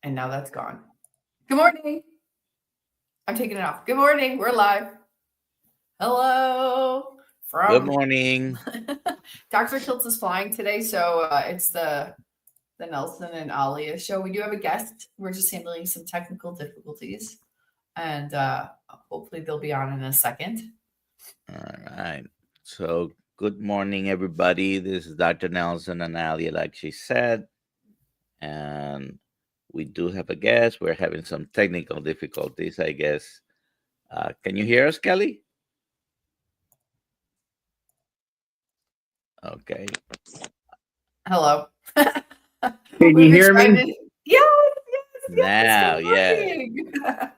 And now that's gone. Good morning. I'm taking it off. Good morning. We're live. Hello. Good morning. Dr. Kiltz is flying today, so it's the Nelson and Alia show. We do have a guest. We're just handling some technical difficulties, and hopefully they'll be on in a second. All right. So good morning, everybody. This is Dr. Nelson and Alia, like she said. And we do have a guest. We're having some technical difficulties, I guess. Can you hear us, Kelly? Okay. Hello. Can you hear me? Yes. Now, yeah.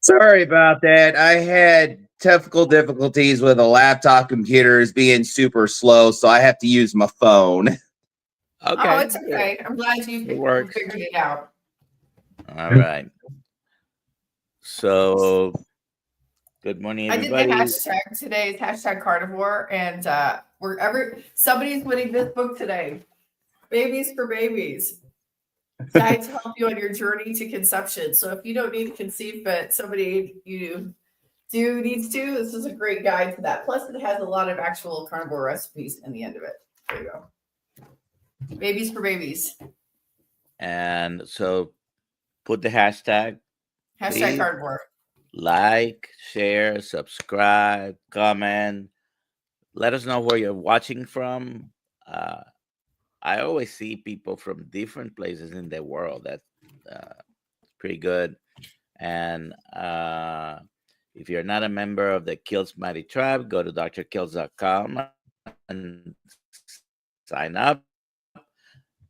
Sorry about that. I had technical difficulties with a laptop computer is being super slow, so I have to use my phone. Okay. Oh, it's okay. I'm glad you figured it out. All right. So, good morning, everybody. I did the hashtag today. It's hashtag carnivore, and somebody's winning this book today. Babies for Babies. Guide to help you on your journey to conception. So if you don't need to conceive, but somebody you do needs to, this is a great guide to that. Plus, it has a lot of actual carnivore recipes in the end of it. There you go. Babies for Babies. And so put the hashtag. Hashtag carnivore. Like, share, subscribe, comment. Let us know where you're watching from. I always see people from different places in the world. That's pretty good. And if you're not a member of the Kiltz Mighty Tribe, go to drkiltz.com and sign up.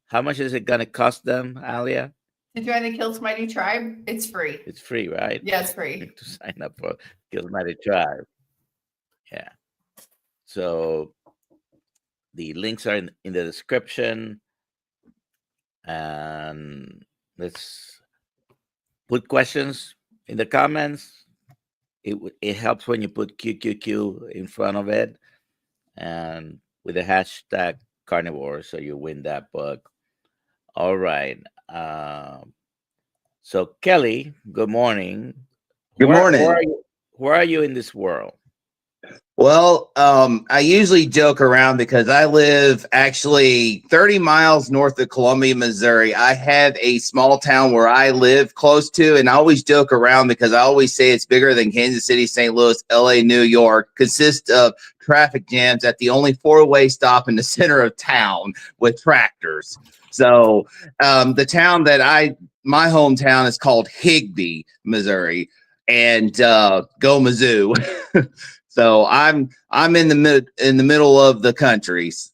How much is it going to cost them, Alia? To join the Kiltz Mighty Tribe, it's free. It's free, right? Yeah, it's free. To sign up for Kiltz Mighty Tribe. Yeah. So the links are in the description. And let's put questions in the comments. It helps when you put QQQ in front of it and with the hashtag carnivore, so you win that book. All right. So Kelly, good morning. Good morning. Where are you in this world? Well, I usually joke around because I live actually 30 miles north of Columbia, Missouri. I have a small town where I live close to, and I always joke around because I always say it's bigger than Kansas City, St. Louis, LA, New York, consists of traffic jams at the only four-way stop in the center of town with tractors. So the town my hometown is called Higbee, Missouri, and go Mizzou. So I'm in the middle of the countries.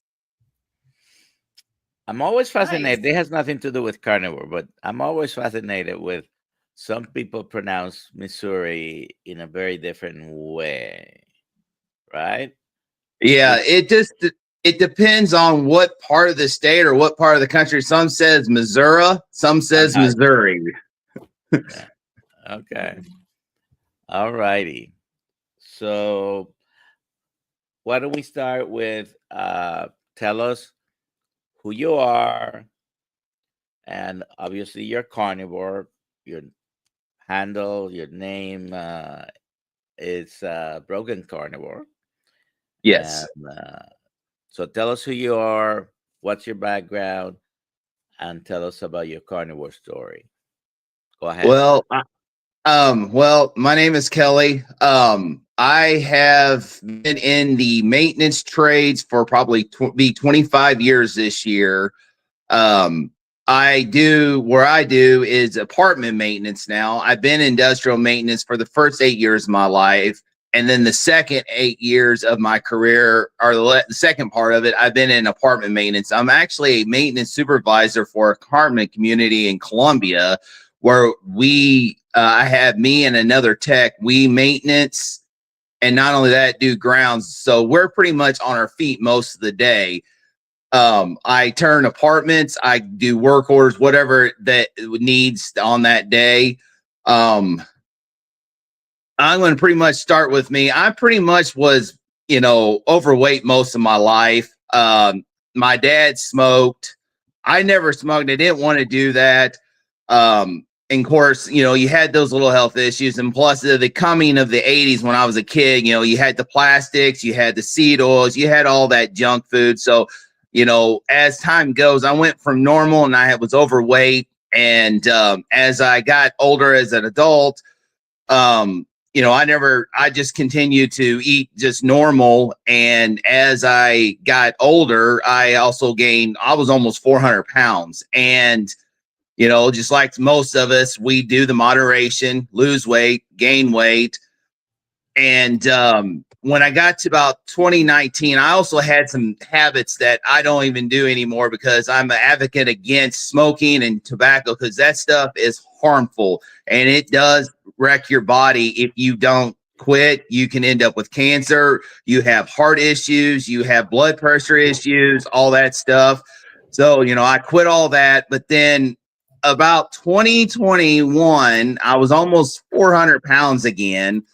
I'm always fascinated. Nice. It has nothing to do with carnivore, but I'm always fascinated with some people pronounce Missouri in a very different way, right? Yeah, it depends on what part of the state or what part of the country. Some says Missouri, some says Missouri. Yeah. Okay. All righty. So why don't we start with tell us who you are, and obviously you're carnivore. Your handle, your name is Broken Carnivore. Yes. And, so tell us who you are, what's your background, and tell us about your carnivore story. Go ahead. Well, my name is Kelly. I have been in the maintenance trades for probably 25 years this year. I do is apartment maintenance now. I've been industrial maintenance for the first 8 years of my life. And then the second 8 years of my career, or the second part of it, I've been in apartment maintenance. I'm actually a maintenance supervisor for an apartment community in Columbia, where I have me and another tech. We maintenance, and not only that, do grounds. So we're pretty much on our feet most of the day. I turn apartments, I do work orders, whatever that needs on that day. I'm going to pretty much start with me. I pretty much was, overweight most of my life. My dad smoked. I never smoked. I didn't want to do that. And of course, you had those little health issues, and plus the coming of the 80s when I was a kid, you had the plastics, you had the seed oils, you had all that junk food. So, as time goes, I went from normal and I was overweight. And as I got older as an adult, I just continued to eat just normal. And as I got older, I also gained, I was almost 400 pounds. And just like most of us, we do the moderation, lose weight, gain weight. And when I got to about 2019, I also had some habits that I don't even do anymore because I'm an advocate against smoking and tobacco, because that stuff is harmful and it does wreck your body. If you don't quit, you can end up with cancer. You have heart issues, you have blood pressure issues, all that stuff. So, I quit all that. But then about 2021, I was almost 400 pounds again.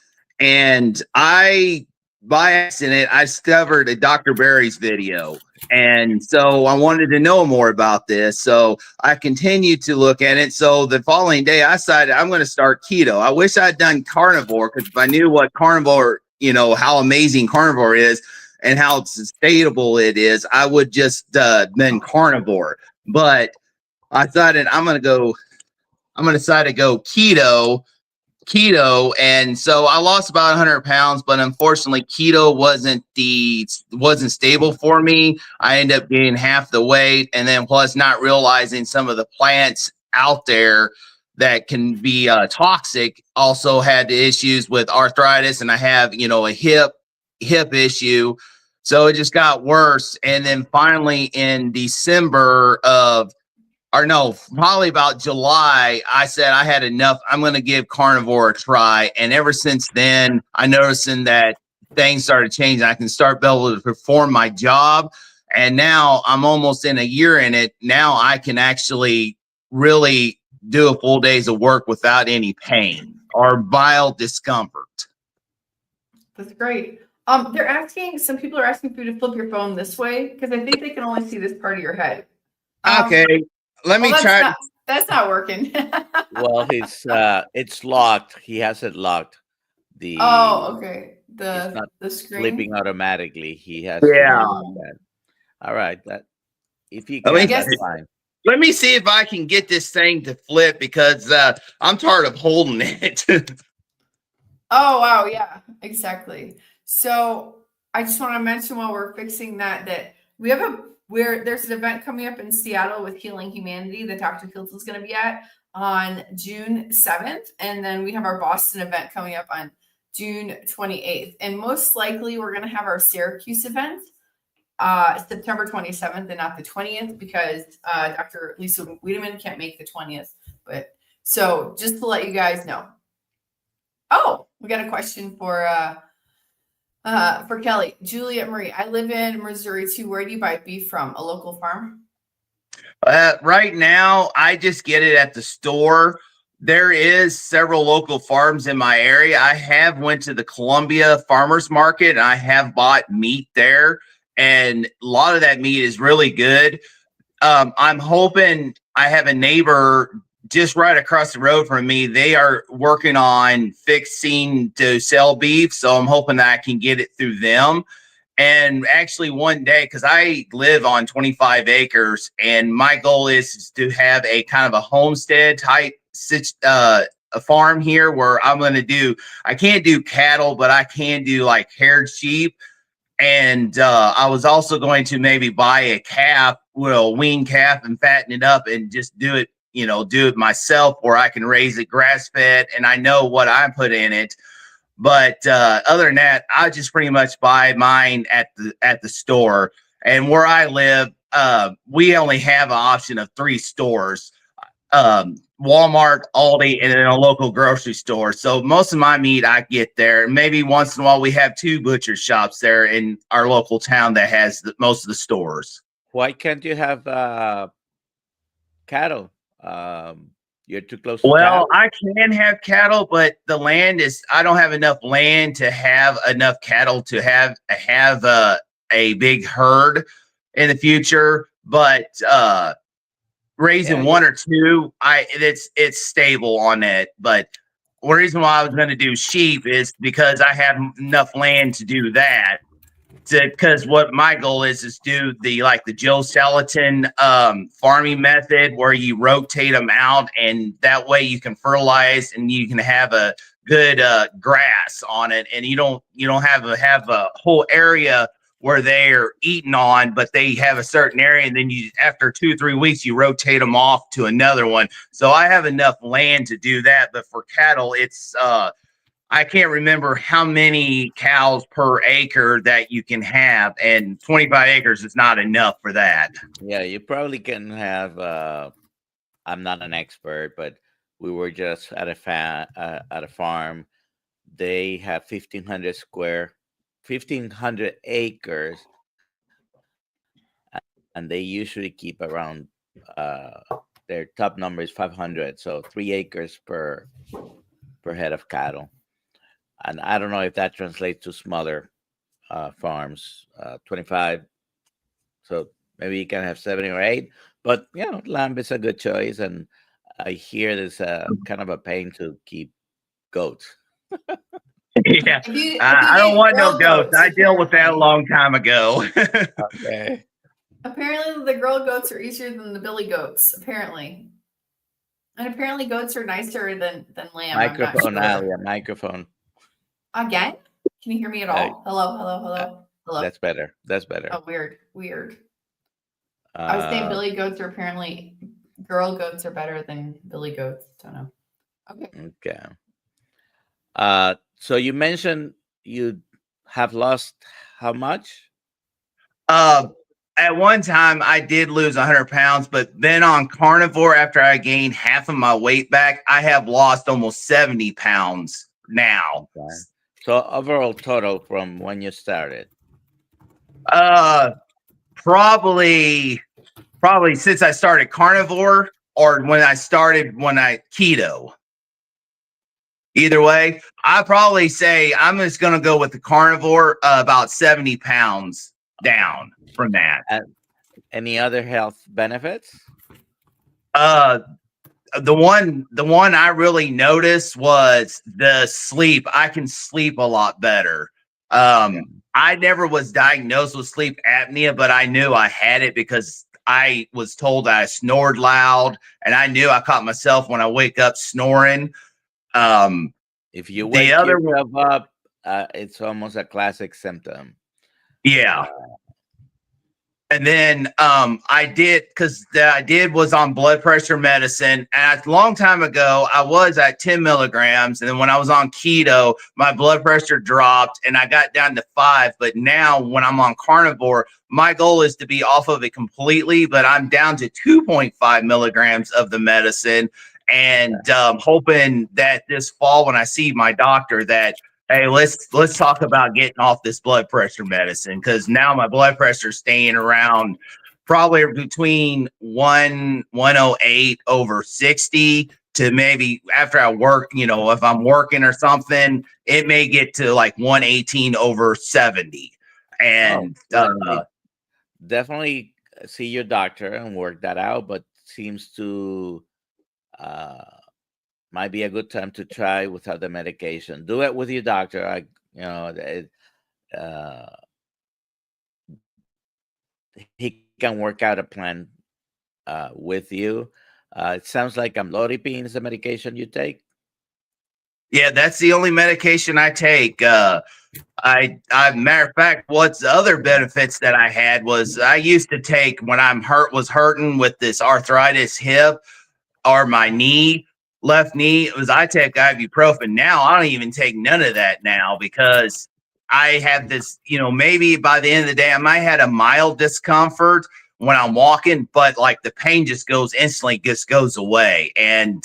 And by accident, I discovered a Dr. Barry's video. And so I wanted to know more about this. So I continued to look at it. So the following day, I decided I'm going to start keto. I wish I'd done carnivore, because if I knew what carnivore, how amazing carnivore is and how sustainable it is, I would just been carnivore. But I decided I'm going to decide to go keto. And so I lost about 100 pounds, but unfortunately keto wasn't stable for me. I ended up gaining half the weight, and then plus not realizing some of the plants out there that can be toxic. Also had issues with arthritis, and I have a hip issue, so it just got worse. And then finally in December of, or no, probably about July, I said I had enough. I'm going to give carnivore a try. And ever since then, I noticing that things started changing. I can start being able to perform my job. And now I'm almost in a year in it. Now I can actually really do a full days of work without any pain or vile discomfort. That's great. Some people are asking for you to flip your phone this way, because I think they can only see this part of your head. Okay. Let me try. That's not working. Well, it's locked. He has it locked. Okay. It's not The screen flipping automatically. He has Yeah. to do that. All right. That if you Let me- can, that's fine. Let me see if I can get this thing to flip, because I'm tired of holding it. Oh, wow. Yeah, exactly. So I just want to mention while we're fixing that we have there's an event coming up in Seattle with Healing Humanity that Dr. Fields is going to be at on June 7th. And then we have our Boston event coming up on June 28th. And most likely we're going to have our Syracuse event September 27th and not the 20th, because Dr. Lisa Wiedemann can't make the 20th. But so just to let you guys know. Oh, we got a question for Kelly. Juliet Marie, I live in Missouri too. Where do you buy beef from? A local farm? Right now, I just get it at the store. There is several local farms in my area. I have went to the Columbia Farmers Market, and I have bought meat there, and a lot of that meat is really good. I'm hoping, I have a neighbor just right across the road from me. They are working on fixing to sell beef, so I'm hoping that I can get it through them. And actually one day, because I live on 25 acres, and my goal is to have a kind of a homestead type a farm here, where I'm going to do, I can't do cattle, but I can do like haired sheep. And I was also going to maybe buy a calf, wean calf, and fatten it up and just do it myself, where I can raise it grass fed and I know what I put in it. But other than that, I just pretty much buy mine at the store. And where I live, we only have an option of 3 stores. Walmart, Aldi, and then a local grocery store. So most of my meat I get there. Maybe once in a while we have 2 butcher shops there in our local town that has most of the stores. Why can't you have cattle? You're too close to Well, cattle? I can have cattle, but the land is, I don't have enough land to have enough cattle to have a big herd in the future. But raising one or two, it's stable on it. But the reason why I was going to do sheep is because I have enough land to do that. Because what my goal is do the Joe Skeleton farming method where you rotate them out, and that way you can fertilize and you can have a good grass on it, and you don't have a whole area where they're eating on, but they have a certain area, and then you after 2-3 weeks you rotate them off to another one. So I have enough land to do that, but for cattle it's I can't remember how many cows per acre that you can have, and 25 acres is not enough for that. Yeah, you probably can have. I'm not an expert, but we were just at a farm. They have 1,500 acres, and they usually keep around. Their top number is 500, so 3 acres per head of cattle. And I don't know if that translates to smaller farms, 25. So maybe you can have 7 or 8. But lamb is a good choice. And I hear there's kind of a pain to keep goats. Yeah, If you I don't get want no girl goats. I dealt with that a long time ago. Okay. Apparently, the girl goats are easier than the billy goats. Apparently, and apparently, goats are nicer than lamb. Microphone, I'm not sure. Ali, a microphone. Again? Can you hear me at all? Hello. That's better. That's better. Oh, weird. I was saying billy goats are apparently girl goats are better than billy goats. Don't know. Okay. So you mentioned you have lost how much? At one time I did lose 100 pounds, but then on carnivore, after I gained half of my weight back, I have lost almost 70 pounds now. Okay. So overall total from when you started? Probably since I started carnivore or when I keto. Either way, I probably say I'm just going to go with the carnivore, about 70 pounds down from that. Any other health benefits? The one I really noticed was the sleep. I can sleep a lot better. I never was diagnosed with sleep apnea, but I knew I had it because I was told I snored loud, and I knew I caught myself when I wake up snoring. If you wake yourself up, it's almost a classic symptom. Yeah. And then I was on blood pressure medicine. And a long time ago, I was at 10 milligrams. And then when I was on keto, my blood pressure dropped and I got down to 5. But now when I'm on carnivore, my goal is to be off of it completely. But I'm down to 2.5 milligrams of the medicine. And hoping that this fall, when I see my doctor, that hey, let's talk about getting off this blood pressure medicine, because now my blood pressure is staying around probably between 108 over 60 to maybe after I work, if I'm working or something, it may get to like 118 over 70. And definitely see your doctor and work that out, but seems to might be a good time to try without the medication. Do it with your doctor. He can work out a plan with you. It sounds like amlodipine is the medication you take. Yeah, that's the only medication I take. Matter of fact, what's the other benefits that I had was I used to take when was hurting with this arthritis hip or my left knee, I take ibuprofen. Now I don't even take none of that now because I have this, maybe by the end of the day, I might have a mild discomfort when I'm walking, but like the pain just goes away. And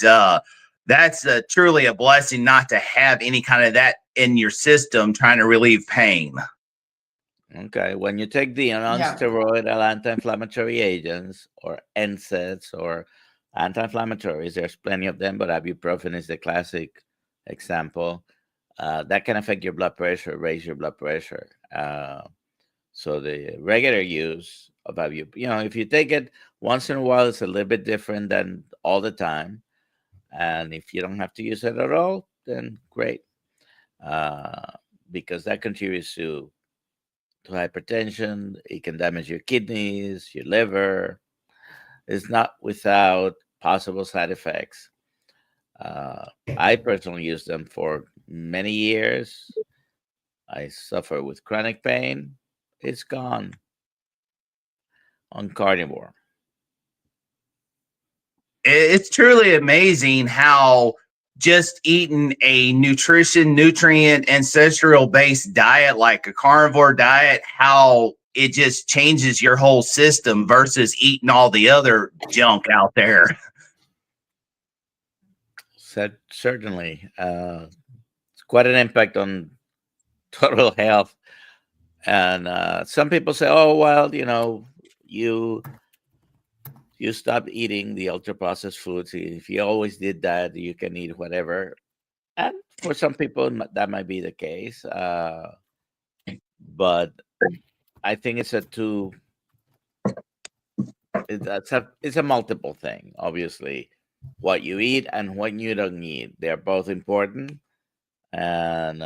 that's truly a blessing not to have any kind of that in your system trying to relieve pain. Okay. When you take the non-steroidal anti-inflammatory agents or NSAIDs or anti-inflammatories, there's plenty of them, but ibuprofen is the classic example. That can affect your blood pressure, raise your blood pressure. So the regular use of if you take it Once in a while, it's a little bit different than all the time. And if you don't have to use it at all, then great, because that contributes to hypertension. It can damage your kidneys, your liver. It's not without possible side effects. I personally used them for many years. I suffer with chronic pain. It's gone on carnivore. It's truly amazing how just eating a nutrient, ancestral based diet like a carnivore diet, how it just changes your whole system versus eating all the other junk out there. Certainly, it's quite an impact on total health. And some people say, "Oh, well, you stop eating the ultra processed foods. If you always did that, you can eat whatever." And for some people, that might be the case. But I think it's it's a multiple thing. Obviously, what you eat and what you don't eat, they're both important. And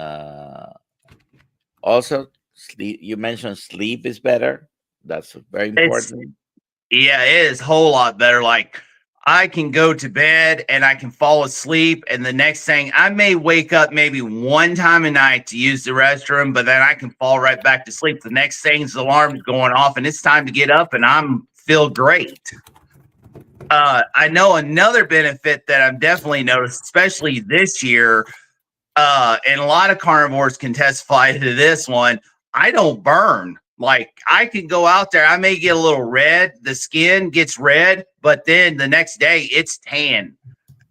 also, sleep. You mentioned sleep is better. That's very important. Yeah, it is a whole lot better. Like I can go to bed and I can fall asleep, and the next thing I may wake up maybe one time a night to use the restroom, but then I can fall right back to sleep. The next thing's the alarm's going off, and it's time to get up, and I'm feel great. I know another benefit that I'm definitely noticed, especially this year, and a lot of carnivores can testify to this one. I don't burn. Like I can go out there, I may get a little red, the skin gets red, but then the next day it's tan.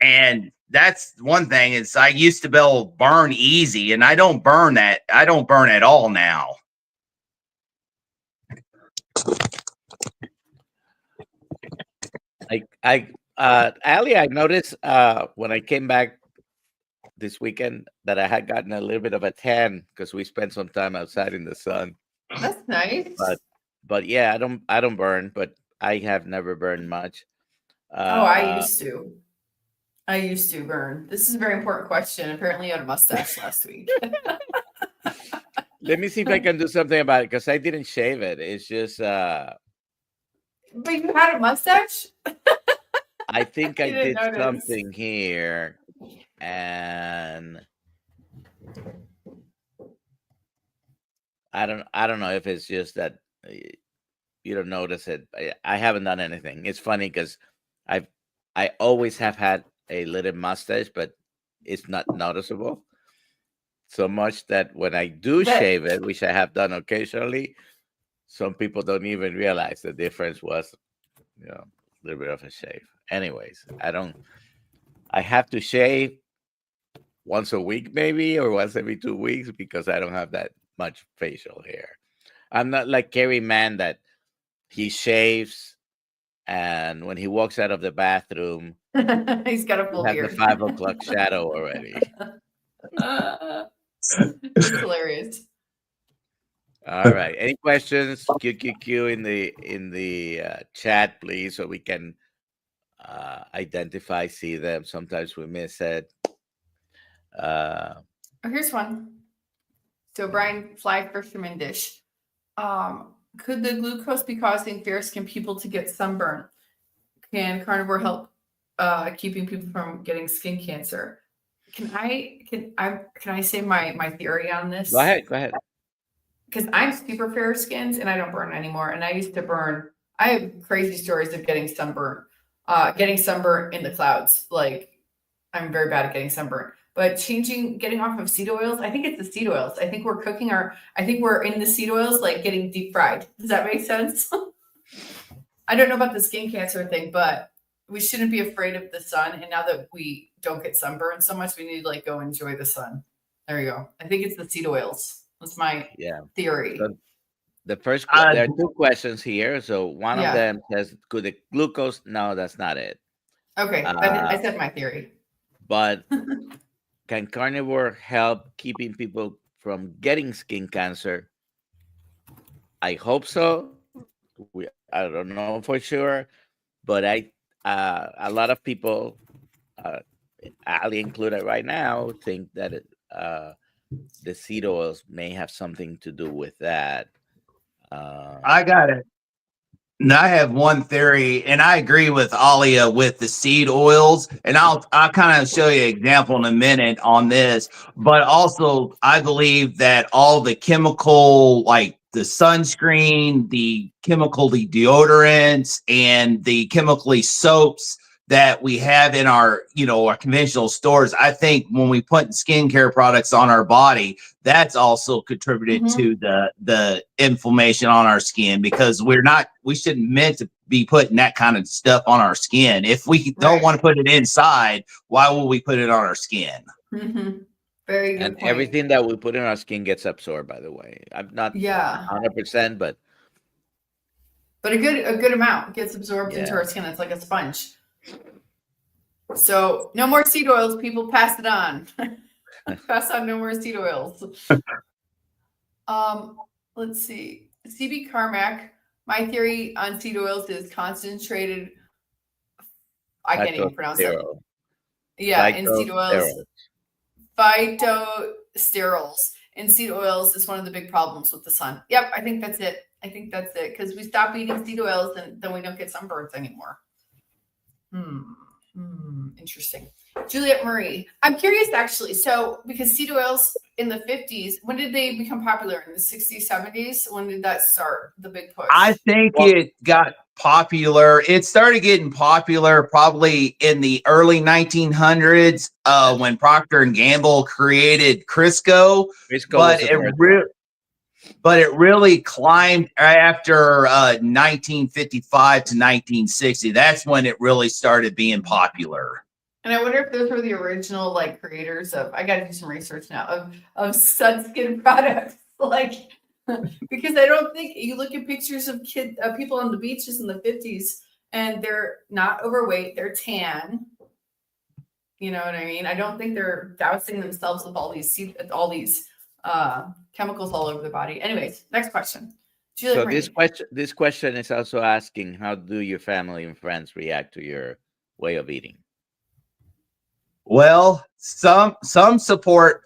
And that's one thing is I used to be able to burn easy, and I don't burn that. I don't burn at all now. Ali, I noticed when I came back this weekend that I had gotten a little bit of a tan because we spent some time outside in the sun. That's nice. But yeah, I don't burn, but I have never burned much. I used to. I used to burn. This is a very important question. Apparently, you had a mustache last week. Let me see if I can do something about it because I didn't shave it. It's just But you had a mustache? I think I did notice. something here, and I don't know if it's just that you don't notice it. I haven't done anything. It's funny because I always have had a little mustache, but it's not noticeable so much that when I do shave it, which I have done occasionally, some people don't even realize the difference was, a little bit of a shave. Anyways, I have to shave once a week maybe, or once every 2 weeks because I don't have that much facial hair. I'm not like Kerry Man that he shaves and when he walks out of the bathroom, he's got a full beard. The 5 o'clock shadow already. It's hilarious. All right. Any questions? QQQ in the chat, please, so we can see them. Sometimes we miss it. Here's one. So Brian Fly Fisherman Dish. Could the glucose be causing fair skin people to get sunburn? Can carnivore help keeping people from getting skin cancer? Can I say my theory on this? Go ahead. Because I'm super fair skinned and I don't burn anymore. And I used to burn. I have crazy stories of getting sunburn in the clouds. Like I'm very bad at getting sunburn. But getting off of seed oils, I think it's the seed oils. I think we're in the seed oils, like getting deep fried. Does that make sense? I don't know about the skin cancer thing, but we shouldn't be afraid of the sun. And now that we don't get sunburned so much, we need to go enjoy the sun. There you go. I think it's the seed oils. That's my theory. So the first, there are 2 questions here. So one of them says, could the glucose? No, that's not it. Okay. I said my theory. But can carnivore help keeping people from getting skin cancer? I hope so. I don't know for sure. but a lot of people, Ali included right now, think that the seed oils may have something to do with that. I got it. And I have one theory, and I agree with Alia with the seed oils, and I'll kind of show you an example in a minute on this. But also, I believe that all the chemical, like the sunscreen, the chemically deodorants, and the chemically soaps that we have in our, our conventional stores, I think when we put skincare products on our body, that's also contributed to the inflammation on our skin, because we shouldn't meant to be putting that kind of stuff on our skin. If we don't want to put it inside, why will we put it on our skin? Very good And point. everything that we put in our skin gets absorbed, by the way. I'm not 100%, but a good amount gets absorbed into our skin. It's like a sponge. So no more seed oils, people. Pass it on. Pass on no more seed oils. Let's see. CB Carmack. My theory on seed oils is concentrated. I can't even pronounce it. Yeah, in seed oils. Phytosterols in seed oils is one of the big problems with the sun. Yep, I think that's it. Because we stop eating seed oils and then we don't get sunburns anymore. Interesting. Juliet Marie. I'm curious actually. So because seed oils in the 50s, when did they become popular? In the 60s, 70s? When did that start? The big push? I think it got popular. It started getting popular probably in the early 1900s when Procter and Gamble created Crisco. But it really climbed after 1955 to 1960. That's when it really started being popular. And I wonder if those were the original creators of. I got to do some research now of sunscreen products, because I don't think you look at pictures of people on the beaches in the 50s and they're not overweight, they're tan. You know what I mean? I don't think they're dousing themselves with all these chemicals all over the body. Anyways, next question. So this question is also asking, how do your family and friends react to your way of eating? Well, some support.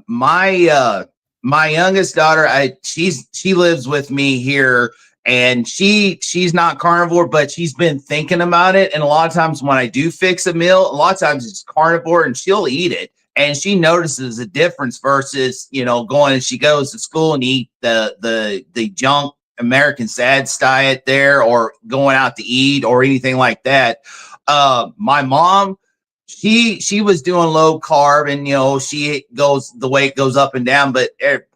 My youngest daughter, she lives with me here, and she's not carnivore, but she's been thinking about it. And a lot of times when I do fix a meal, a lot of times it's carnivore, and she'll eat it. And she notices a difference versus, going, and she goes to school and eat the junk American SADS diet there, or going out to eat or anything like that. My mom, she was doing low carb, and she goes, the weight goes up and down, but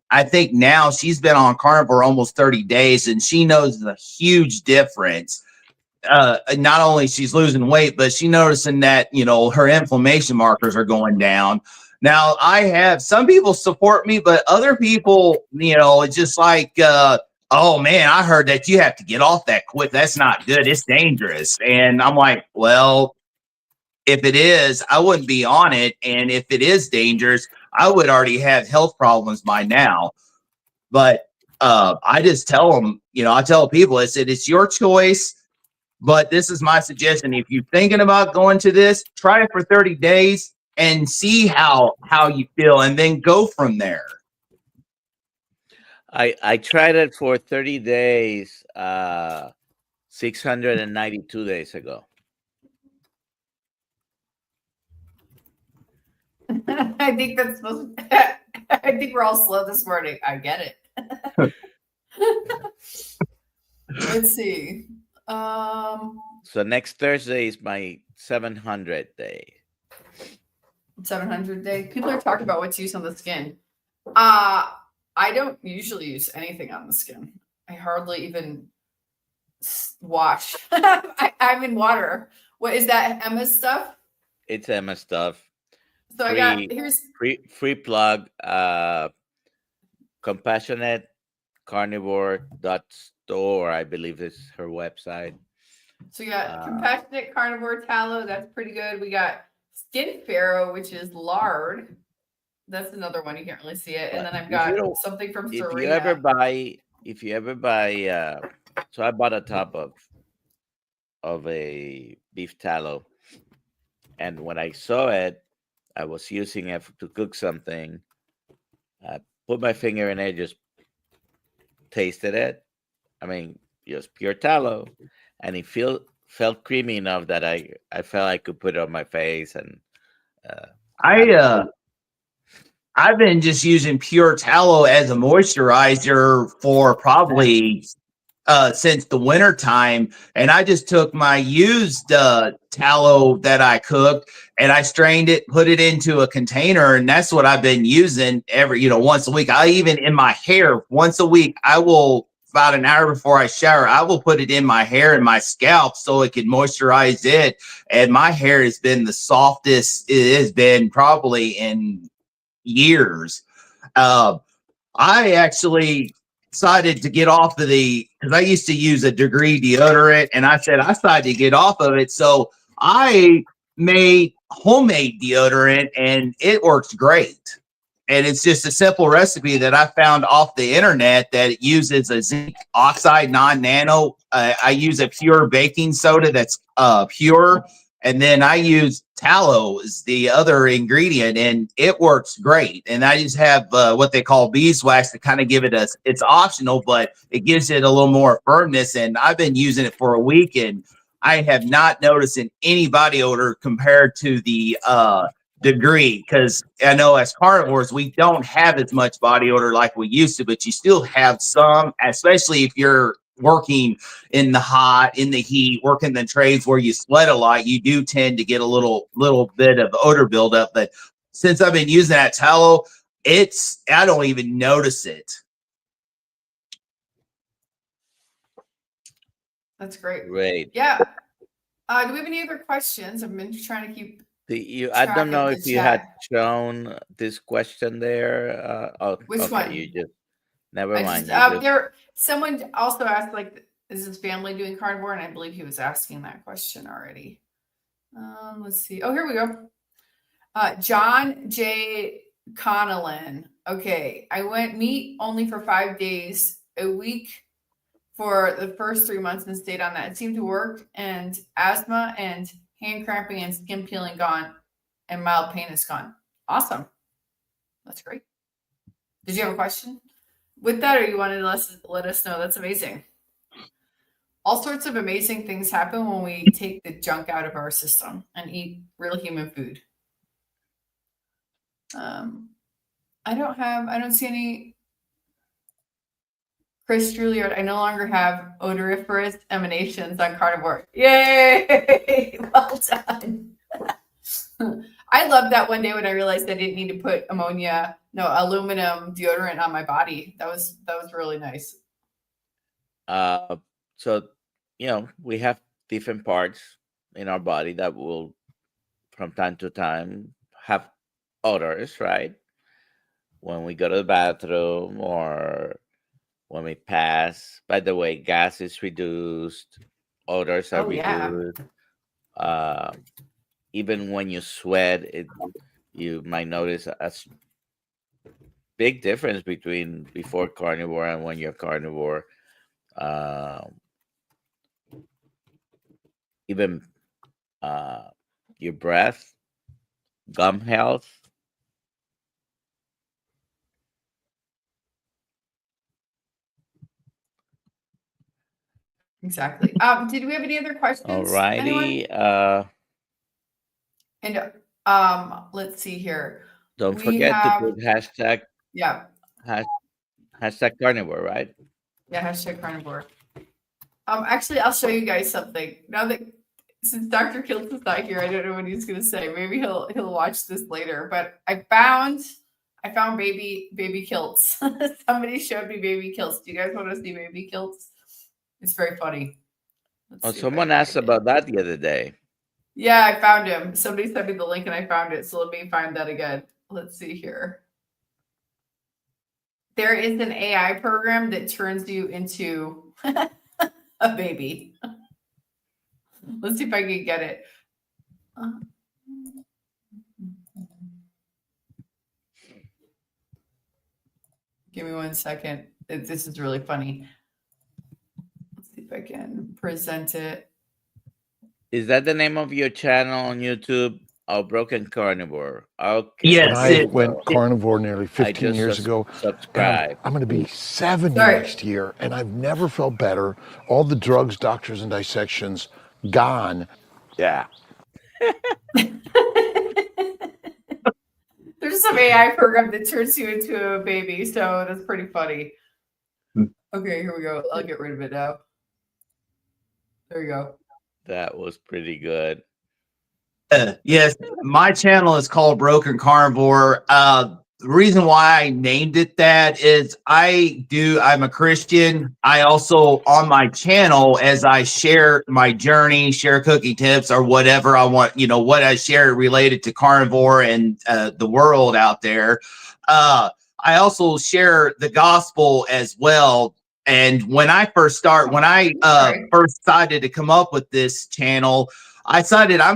I think now she's been on carnivore almost 30 days, and she knows the huge difference. Not only she's losing weight, but she noticing that, her inflammation markers are going down. Now, I have some people support me, but other people, it's just like, oh man, I heard that you have to get off that quick. That's not good. It's dangerous. And I'm like, well, if it is, I wouldn't be on it. And if it is dangerous, I would already have health problems by now. But I just tell them, I tell people, I said, it's your choice. But this is my suggestion. If you're thinking about going to this, try it for 30 days and see how you feel, and then go from there. I tried it for 30 days, 692 days ago. I think that's supposed to, I think we're all slow this morning. I get it. Let's see. So next Thursday is my 700th day. 700 day. People are talking about what's used on the skin. I don't usually use anything on the skin. I hardly even wash. I'm in water. What is that? Emma stuff? It's Emma stuff. So I got here's free plug. Compassionate carnivore.store, I believe is her website. So we got Compassionate Carnivore Tallow. That's pretty good. We got Skin Pharaoh, which is lard. That's another one. You can't really see it. And then I've got something from Serena. If you ever buy, so I bought a tub of of a beef tallow, and when I saw it, I was using it to cook something. I put my finger in it, just tasted it. I mean, just pure tallow, and it felt creamy enough that I felt I could put it on my face, and uh, I, I've been just using pure tallow as a moisturizer for probably since the winter time, and I just took my used tallow that I cooked and I strained it, put it into a container, and that's what I've been using once a week. I even in my hair once a week, I will about an hour before I shower, I will put it in my hair and my scalp so it can moisturize it. And my hair has been the softest it has been probably in years. I actually decided to get off of because I used to use a degree deodorant, and I said I decided to get off of it. So I made homemade deodorant, and it works great. And it's just a simple recipe that I found off the internet that it uses a zinc oxide non-nano. I use a pure baking soda that's pure, and then I use tallow as the other ingredient, and it works great. And I just have what they call beeswax to kind of give it it's optional, but it gives it a little more firmness. And I've been using it for a week, and I have not noticed any body odor compared to the degree, because I know as carnivores we don't have as much body odor like we used to, but you still have some, especially if you're working in the heat, working the trades where you sweat a lot. You do tend to get a little bit of odor buildup. But since I've been using that tallow, I don't even notice it. That's great. great. Yeah. Do we have any other questions? I've been trying to keep I don't track know of if the you had chat. shown this question there. Which okay, one? you just never I mind. just someone also asked, like, is his family doing carnivore? And I believe he was asking that question already. Let's see. Oh, here we go. John J. Connellan. Okay, I went meat only for 5 days a week for the first 3 months and stayed on that. It seemed to work, and asthma and hand cramping and skin peeling gone, and mild pain is gone. Awesome. That's great. Did you have a question with that, or you wanted to let us know? That's amazing. All sorts of amazing things happen when we take the junk out of our system and eat real human food. I don't see any. Chris Juilliard, I no longer have odoriferous emanations on carnivore. Yay! Well done. I loved that one day when I realized I didn't need to put aluminum deodorant on my body. That was really nice. So, we have different parts in our body that will, from time to time, have odors, right? When we go to the bathroom or when we pass. By the way, gas is reduced, odors are reduced. Even when you sweat, you might notice a big difference between before carnivore and when you're carnivore. Even your breath, gum health. Exactly. Did we have any other questions? All righty. And let's see here. Don't forget to put hashtag. Yeah. Hashtag carnivore, right? Yeah, hashtag carnivore. Actually, I'll show you guys something. Now that since Dr. Kiltz is not here, I don't know what he's gonna say. Maybe he'll watch this later. But I found baby kilts. Somebody showed me baby kilts. Do you guys want to see baby kilts? It's very funny. Someone asked about that the other day. Yeah, I found him. Somebody sent me the link and I found it. So let me find that again. Let's see here. There is an AI program that turns you into a baby. Let's see if I can get it. Give me 1 second. This is really funny. Let's see if I can present it. Is that the name of your channel on YouTube? Oh, Broken Carnivore. Okay. Yes, When I went carnivore nearly 15 years ago, and subscribe. I'm going to be 70 Sorry. next year, and I've never felt better. All the drugs, doctors, and dissections gone. Yeah. There's some AI program that turns you into a baby, so that's pretty funny. Okay, here we go. I'll get rid of it now. There you go. That was pretty good. yes, my channel is called Broken Carnivore. The reason why I named it that is I'm a Christian. I also, on my channel, as I share my journey, share cookie tips or whatever I want, what I share related to carnivore and the world out there. I also share the gospel as well. And when I first first decided to come up with this channel, I decided I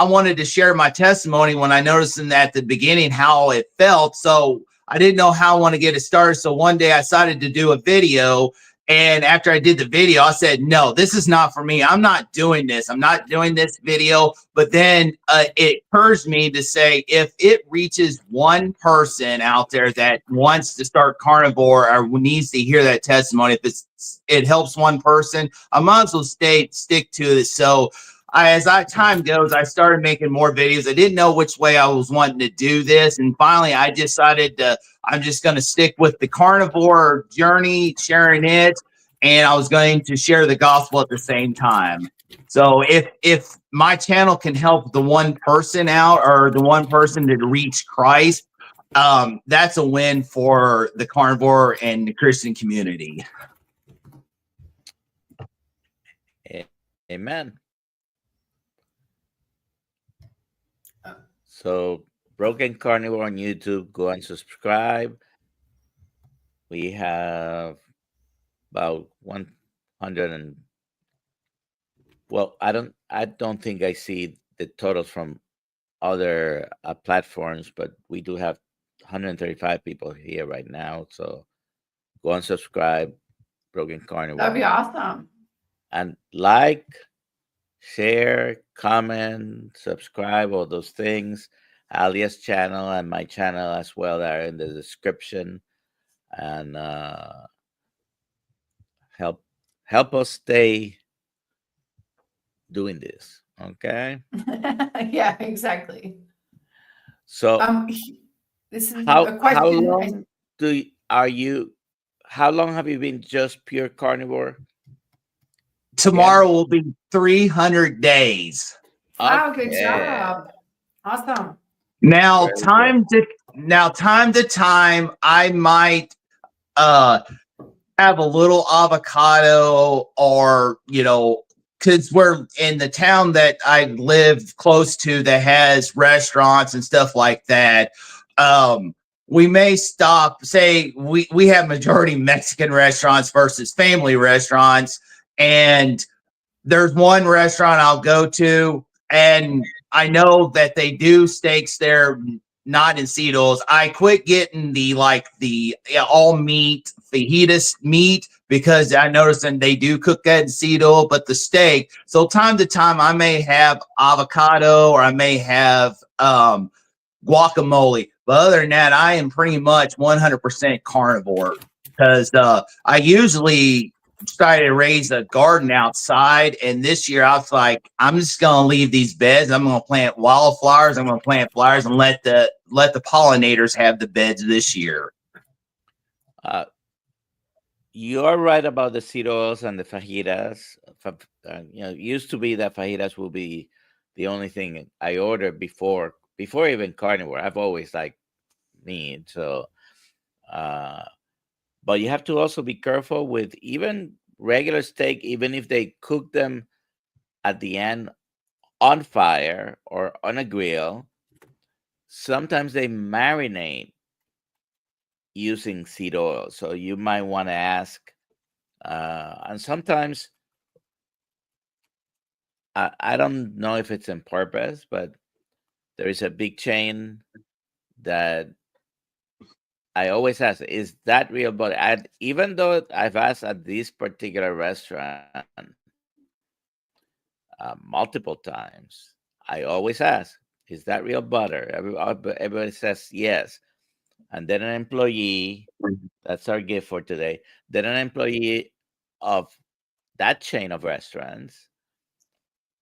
wanted to share my testimony when I noticed at the beginning how it felt. So I didn't know how I want to get it started. So one day I decided to do a video. And after I did the video, I said, no, this is not for me. I'm not doing this. I'm not doing this video. But then it occurs me to say, if it reaches one person out there that wants to start carnivore or needs to hear that testimony, if it helps one person, I might as well stick to it. So as time goes, I started making more videos. I didn't know which way I was wanting to do this. And finally, I decided I'm just going to stick with the carnivore journey, sharing it. And I was going to share the gospel at the same time. So if my channel can help the one person out or the one person to reach Christ, that's a win for the carnivore and the Christian community. Amen. So, Broken Carnivore on YouTube, go and subscribe. We have about 100 and I don't think I see the totals from other platforms, but we do have 135 people here right now. So go and subscribe, Broken Carnivore. That'd be awesome. And like, share, comment, subscribe, all those things. Alia's channel and my channel as well are in the description. And help us stay doing this. Okay. Yeah, exactly. So this is how a question. How long have you been just pure carnivore? Tomorrow will be 300 days. Wow, good job. Awesome. Now, time to time, I might have a little avocado or, because we're in the town that I live close to that has restaurants and stuff like that. We may stop, say we have majority Mexican restaurants versus family restaurants. And there's one restaurant I'll go to, and I know that they do steaks there, not in seed oils. I quit getting the all meat fajitas meat because I noticed that they do cook that in seed oil, but the steak. So time to time, I may have avocado or I may have guacamole. But other than that, I am pretty much 100% carnivore because I usually started to raise a garden outside, and this year I was like, I'm just gonna leave these beds. I'm gonna plant wildflowers. I'm gonna plant flowers and let the pollinators have the beds this year. You're right about the seed oils and the fajitas. It used to be that fajitas will be the only thing I order before even carnivore. I've always liked meat, so but you have to also be careful with even regular steak, even if they cook them at the end on fire or on a grill. Sometimes they marinate using seed oil, so you might want to ask. And sometimes I don't know if it's on purpose, but there is a big chain that I always ask, is that real? But even though I've asked at this particular restaurant, multiple times. I always ask, is that real butter? Everybody says yes. And then an employee, that's our gift for today, then an employee of that chain of restaurants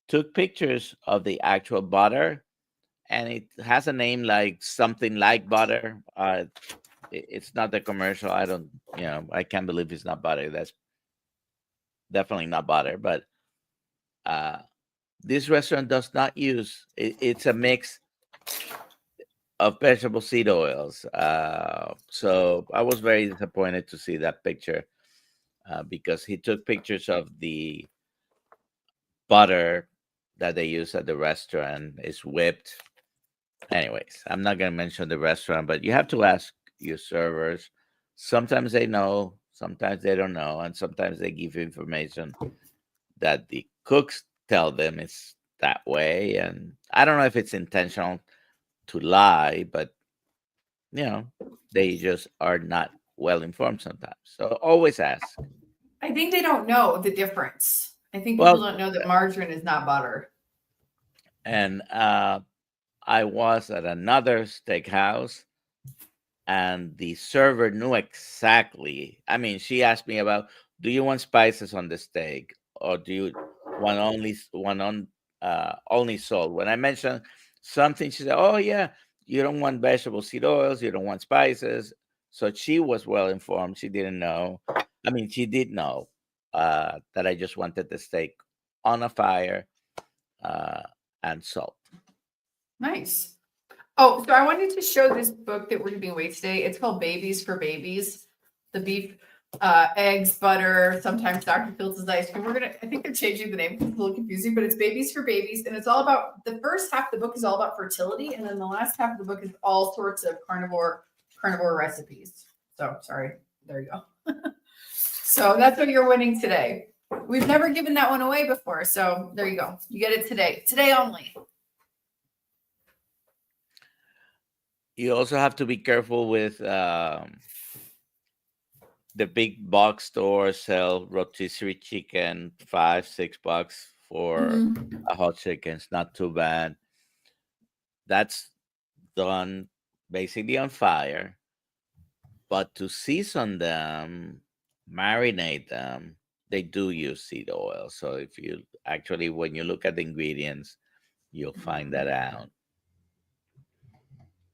took pictures of the actual butter, and it has a name like something like butter. It's not the commercial. I don't, I can't believe it's not butter. That's definitely not butter. But this restaurant does not use. It's a mix of vegetable seed oils. So I was very disappointed to see that picture because he took pictures of the butter that they use at the restaurant. Is whipped. Anyways, I'm not going to mention the restaurant, but you have to ask your servers. Sometimes they know, sometimes they don't know, and sometimes they give you information that the cooks tell them it's that way. And I don't know if it's intentional to lie, but they just are not well informed sometimes. So always ask. I think they don't know the difference. I think people don't know that margarine is not butter. And I was at another steakhouse, and the server knew exactly. I mean, she asked me about, do you want spices on the steak, or do you want only salt? When I mentioned something, she said, "Oh yeah, you don't want vegetable seed oils, you don't want spices." So she was well informed. She didn't know. I mean, she did know that I just wanted the steak on a fire and salt. Nice. Oh, so I wanted to show this book that we're giving away today. It's called Babies for Babies. The beef, eggs, butter, sometimes Dr. Phil's ice cream. I think they're changing the name because it's a little confusing, but it's Babies for Babies. And it's all about, the first half of the book is all about fertility. And then the last half of the book is all sorts of carnivore recipes. So sorry, there you go. So that's what you're winning today. We've never given that one away before. So there you go. You get it today only. You also have to be careful with the big box stores sell rotisserie chicken, $5-6 for a hot chicken. It's not too bad. That's done basically on fire. But to season them, marinate them, they do use seed oil. So if you actually, when you look at the ingredients, you'll find that out.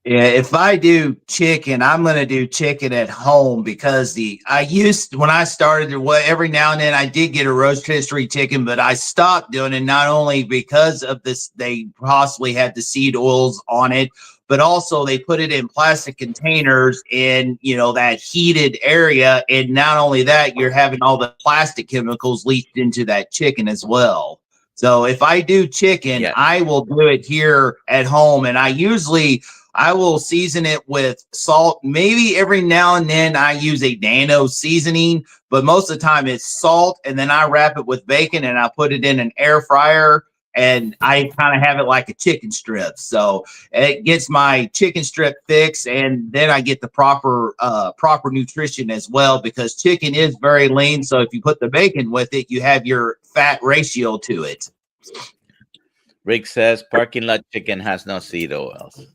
Yeah, if I do chicken, I'm going to do chicken at home because when I started, every now and then I did get a rotisserie chicken, but I stopped doing it not only because of this, they possibly had the seed oils on it, but also they put it in plastic containers in, that heated area. And not only that, you're having all the plastic chemicals leaked into that chicken as well. So if I do chicken, I will do it here at home. And I will season it with salt. Maybe every now and then I use a nano seasoning, but most of the time it's salt. And then I wrap it with bacon and I put it in an air fryer, and I kind of have it like a chicken strip. So it gets my chicken strip fix, and then I get the proper nutrition as well, because chicken is very lean. So if you put the bacon with it, you have your fat ratio to it. Rick says parking lot chicken has no seed oils.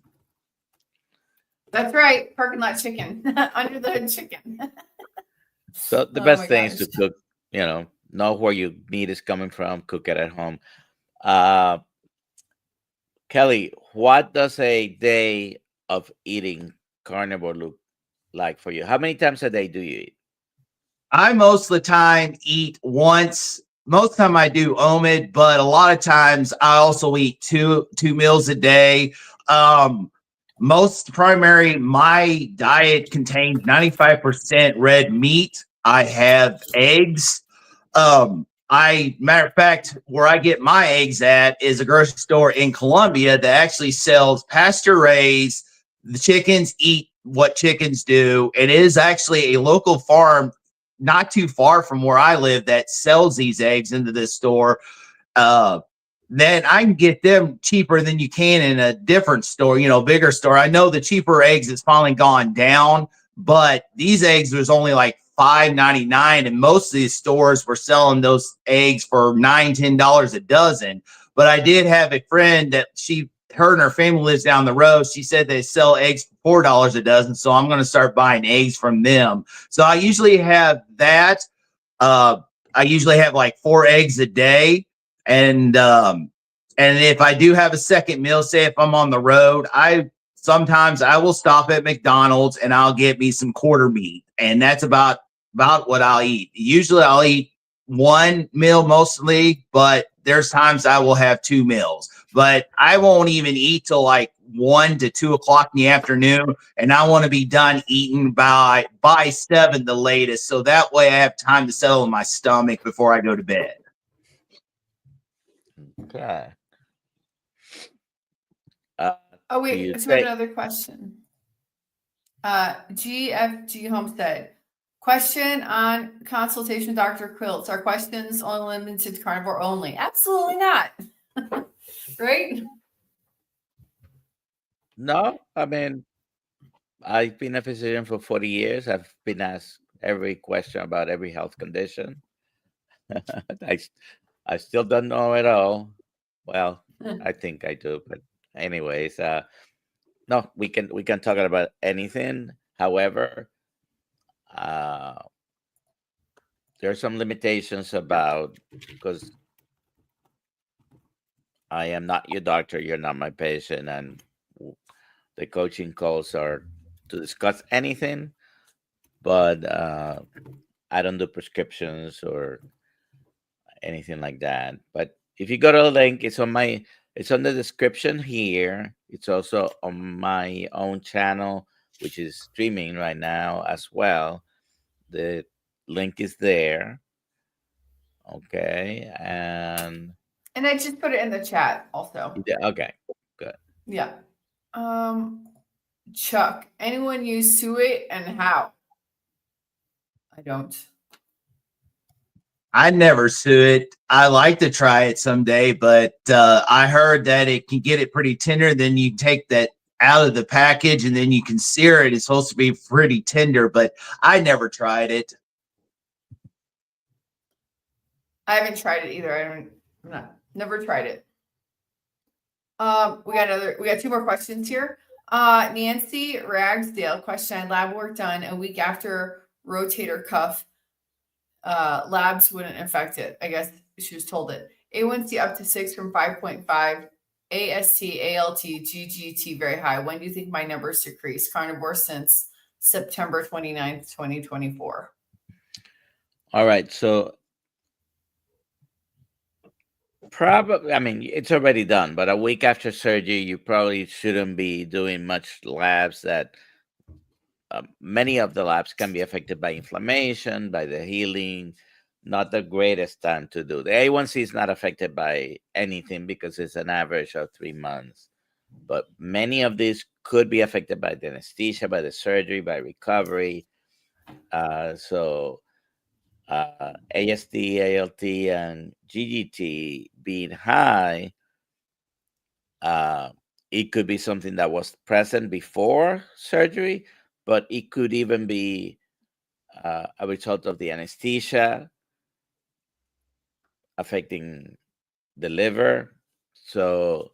That's right. Parking lot chicken. Under the hood chicken. So the best thing is to cook, know where your meat is coming from, cook it at home. Kelly, what does a day of eating carnivore look like for you? How many times a day do you eat? I most of the time eat once. Most of the time I do OMID, but a lot of times I also eat two meals a day. My diet contains 95% red meat. I have eggs. Matter of fact, where I get my eggs at is a grocery store in Columbia that actually sells pasture-raised. The chickens eat what chickens do. It is actually a local farm not too far from where I live that sells these eggs into this store. Then I can get them cheaper than you can in a different store, bigger store. I know the cheaper eggs has finally gone down, but these eggs was only like $5.99, and most of these stores were selling those eggs for $9-10 a dozen. But I did have a friend that her and her family lives down the road. She said they sell eggs for $4 a dozen, so I'm going to start buying eggs from them. So I usually have that. I usually have like 4 eggs a day, and if I do have a second meal, say if I'm on the road, sometimes I will stop at McDonald's and I'll get me some quarter meat, and that's about what I'll eat. Usually I'll eat one meal mostly, but there's times I will have 2 meals. But I won't even eat till like 1 to 2 o'clock in the afternoon, and I want to be done eating by 7 the latest, so that way I have time to settle in my stomach before I go to bed. Okay. Oh do wait, you so we have take- another question. GFG Homestead. Question on consultation with Dr. Quilts. Are questions only limited to carnivore only? Absolutely not. Right? No, I mean, I've been a physician for 40 years. I've been asked every question about every health condition. I still don't know it all. Well, I think I do, but anyways, no, we can talk about anything. However, there are some limitations about, because I am not your doctor, you're not my patient, and the coaching calls are to discuss anything, but I don't do prescriptions or anything like that. But if you go to the link, it's on the description here. It's also on my own channel, which is streaming right now as well. The link is there. Okay, and I just put it in the chat also. okay, good. Yeah. Chuck, anyone use suet and how? I don't. I never sue it. I like to try it someday, but I heard that it can get it pretty tender. Then you take that out of the package and then you can sear it. It's supposed to be pretty tender, but I never tried it. I haven't tried it either. Never tried it. We got 2 more questions here. Nancy Ragsdale question. I had lab work done a week after rotator cuff. Labs wouldn't affect it. I guess she was told it. A1C up to 6 from 5.5. AST, ALT, GGT very high. When do you think my numbers decrease? Carnivore since September 29th, 2024. All right, so probably, I mean, it's already done, but a week after surgery, you probably shouldn't be doing much labs. That many of the labs can be affected by inflammation, by the healing. Not the greatest time to do. The A1C is not affected by anything because it's an average of 3 months. But many of these could be affected by the anesthesia, by the surgery, by recovery. So AST, ALT, and GGT being high, it could be something that was present before surgery, but it could even be a result of the anesthesia affecting the liver. So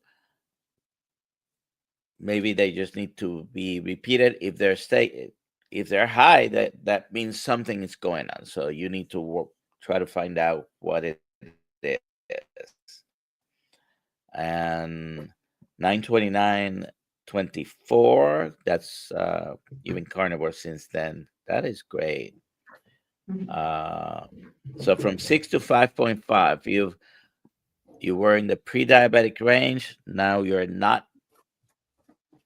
maybe they just need to be repeated. If they're high, that means something is going on. So you need to try to find out what it is. And 929.24, that's even carnivore since then. That is great. So from 6 to 5.5, you were in the pre-diabetic range. Now you're not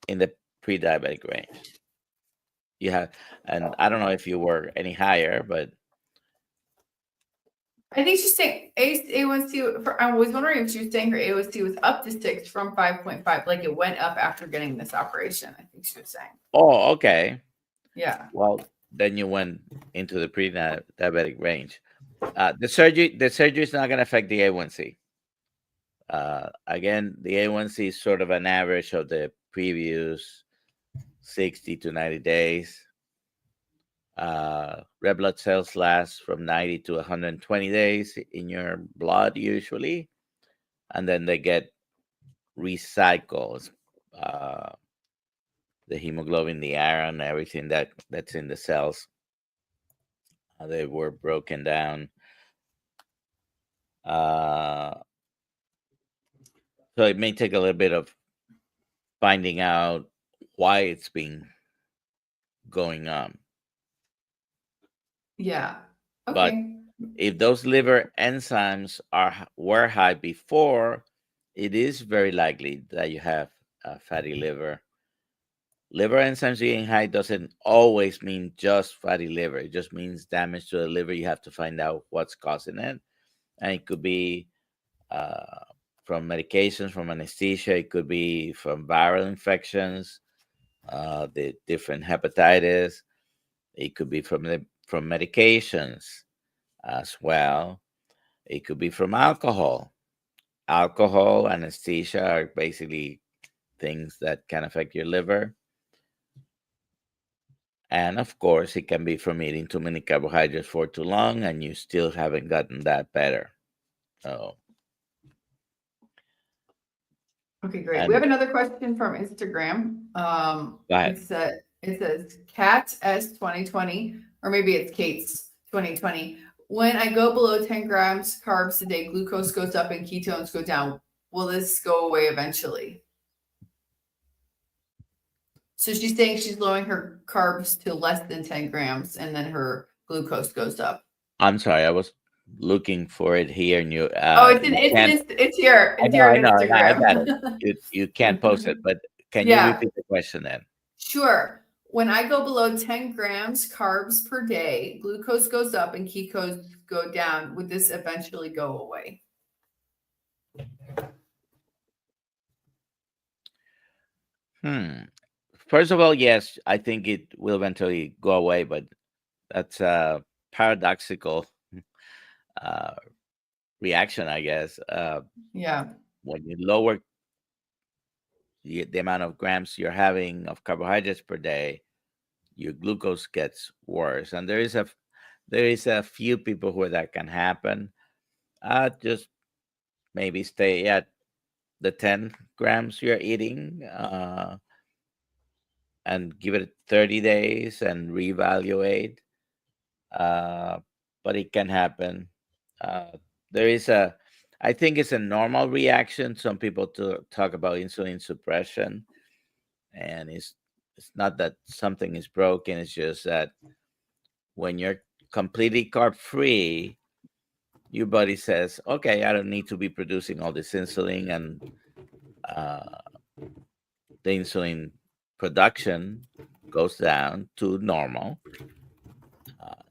in the pre-diabetic range. You have, and I don't know if you were any higher, but I think she's saying A1C. I was wondering if she was saying her A1C was up to 6 from 5.5, like it went up after getting this operation. I think she was saying. oh, okay. Yeah. Well, then you went into the pre-diabetic range. The surgery is not going to affect the A1C. Again, the A1C is sort of an average of the previous 60 to 90 days. Red blood cells last from 90 to 120 days in your blood usually, and then they get recycled. The hemoglobin, the iron, everything that's in the cells, they were broken down. So it may take a little bit of finding out why it's been going on. Yeah. But Okay. if those liver enzymes were high before, it is very likely that you have a fatty liver. Liver enzymes being high doesn't always mean just fatty liver. It just means damage to the liver. You have to find out what's causing it. And it could be from medications, from anesthesia. It could be from viral infections, the different hepatitis. It could be from medications as well. It could be from alcohol. Alcohol, anesthesia are basically things that can affect your liver. And of course, it can be from eating too many carbohydrates for too long, and you still haven't gotten that better. So, Okay, great. and We have another question from Instagram. go ahead. It says Cat S 2020, or maybe it's Kate's 2020. When I go below 10 grams carbs a day, glucose goes up and ketones go down. Will this go away eventually? So she's saying she's lowering her carbs to less than 10 grams and then her glucose goes up. I'm sorry, I was looking for it here, and you. Oh, You can't. it's here. I It's know, here I on know, I got Instagram. it. You can't post it, but can you Yeah. repeat the question then? Sure. When I go below 10 grams carbs per day, glucose goes up and ketones go down. Would this eventually go away? First of all, yes, I think it will eventually go away, but that's a paradoxical reaction, I guess. Yeah. When you lower the amount of grams you're having of carbohydrates per day, your glucose gets worse. And there is a few people where that can happen. Just maybe stay at the 10 grams you're eating, and give it 30 days and reevaluate. But it can happen. There is I think it's a normal reaction. Some people talk about insulin suppression, and it's not that something is broken. It's just that when you're completely carb free, your body says, "Okay, I don't need to be producing all this insulin," and the insulin production goes down to normal.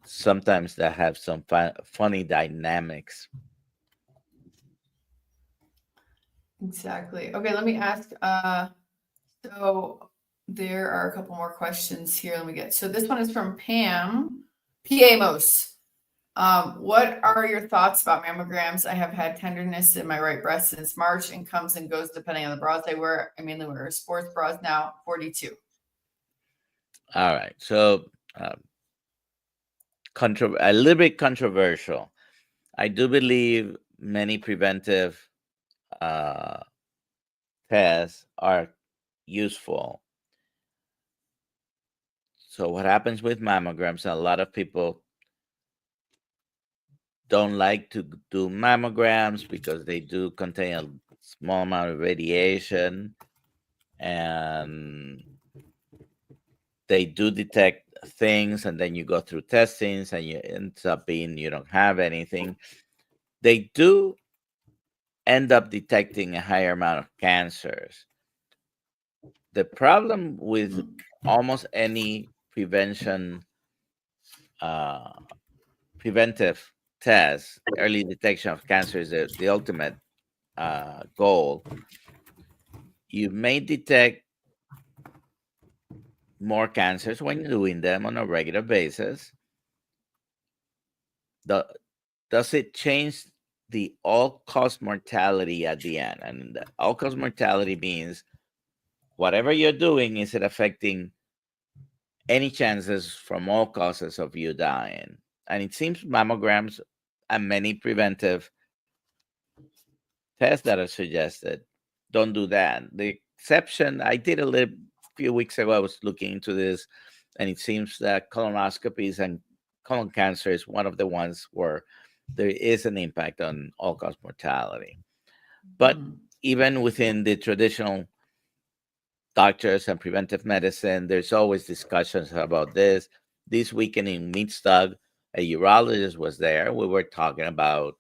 Sometimes that have some funny dynamics. Exactly. Okay, let me ask. So there are a couple more questions here. Let me get. So this one is from Pam Amos. What are your thoughts about mammograms? I have had tenderness in my right breast since March and comes and goes depending on the bras I wear. I mainly wear sports bras now, 42. All right. So a little bit controversial. I do believe many preventive tests are useful. So what happens with mammograms, a lot of people don't like to do mammograms because they do contain a small amount of radiation, and they do detect things, and then you go through testings and you end up being you don't have anything. They do end up detecting a higher amount of cancers. The problem with almost any preventive test, early detection of cancer is the ultimate goal. You may detect more cancers when you're doing them on a regular basis. Does it change the all-cause mortality at the end? And the all-cause mortality means whatever you're doing, is it affecting any chances from all causes of you dying. And it seems mammograms and many preventive tests that are suggested don't do that. The exception, I did a little few weeks ago, I was looking into this, and it seems that colonoscopies and colon cancer is one of the ones where there is an impact on all-cause mortality. But even within the traditional doctors and preventive medicine, there's always discussions about this. This weekend in Meatstug, a urologist was there. We were talking about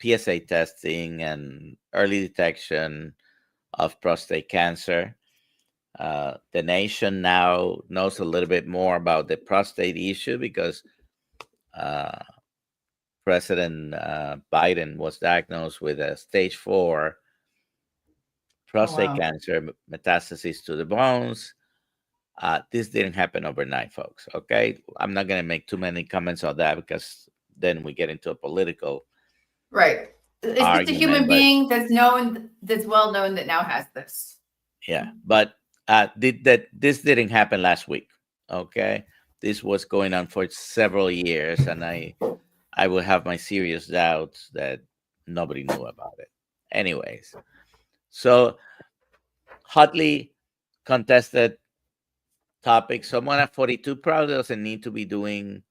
PSA testing and early detection of prostate cancer. The nation now knows a little bit more about the prostate issue because President Biden was diagnosed with a stage 4 prostate cancer, metastases to the bones. This didn't happen overnight, folks. Okay, I'm not going to make too many comments on that because then we get into a political right. It's just a human being that's known, that's well known, that now has this. Yeah, but this didn't happen last week. Okay, this was going on for several years, and I will have my serious doubts that nobody knew about it. Anyways, so hotly contested topic. Someone at 42 probably doesn't need to be doing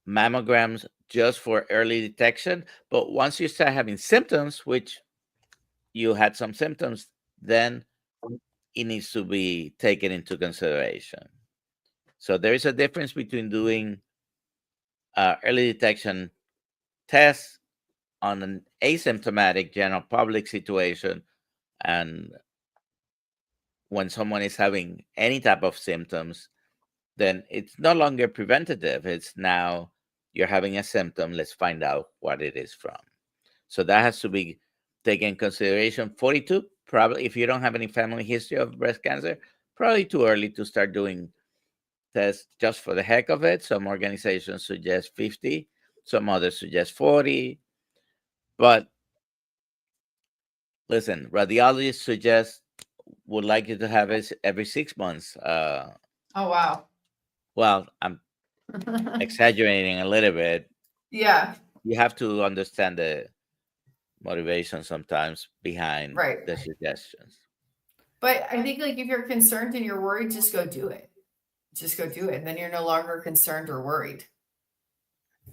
mammograms just for early detection, but once you start having symptoms, which you had some symptoms, then it needs to be taken into consideration. So there is a difference between doing early detection tests on an asymptomatic general public situation and when someone is having any type of symptoms, then it's no longer preventative. It's now you're having a symptom. Let's find out what it is from. So that has to be taken in consideration. 42, probably if you don't have any family history of breast cancer, probably too early to start doing tests just for the heck of it. Some organizations suggest 50, some others suggest 40. But listen, radiologists suggest would like you to have it every 6 months. Oh, wow. Well, I'm exaggerating a little bit. Yeah. You have to understand the motivation sometimes behind the suggestions. But I think like if you're concerned and you're worried, just go do it. Just go do it. And then you're no longer concerned or worried.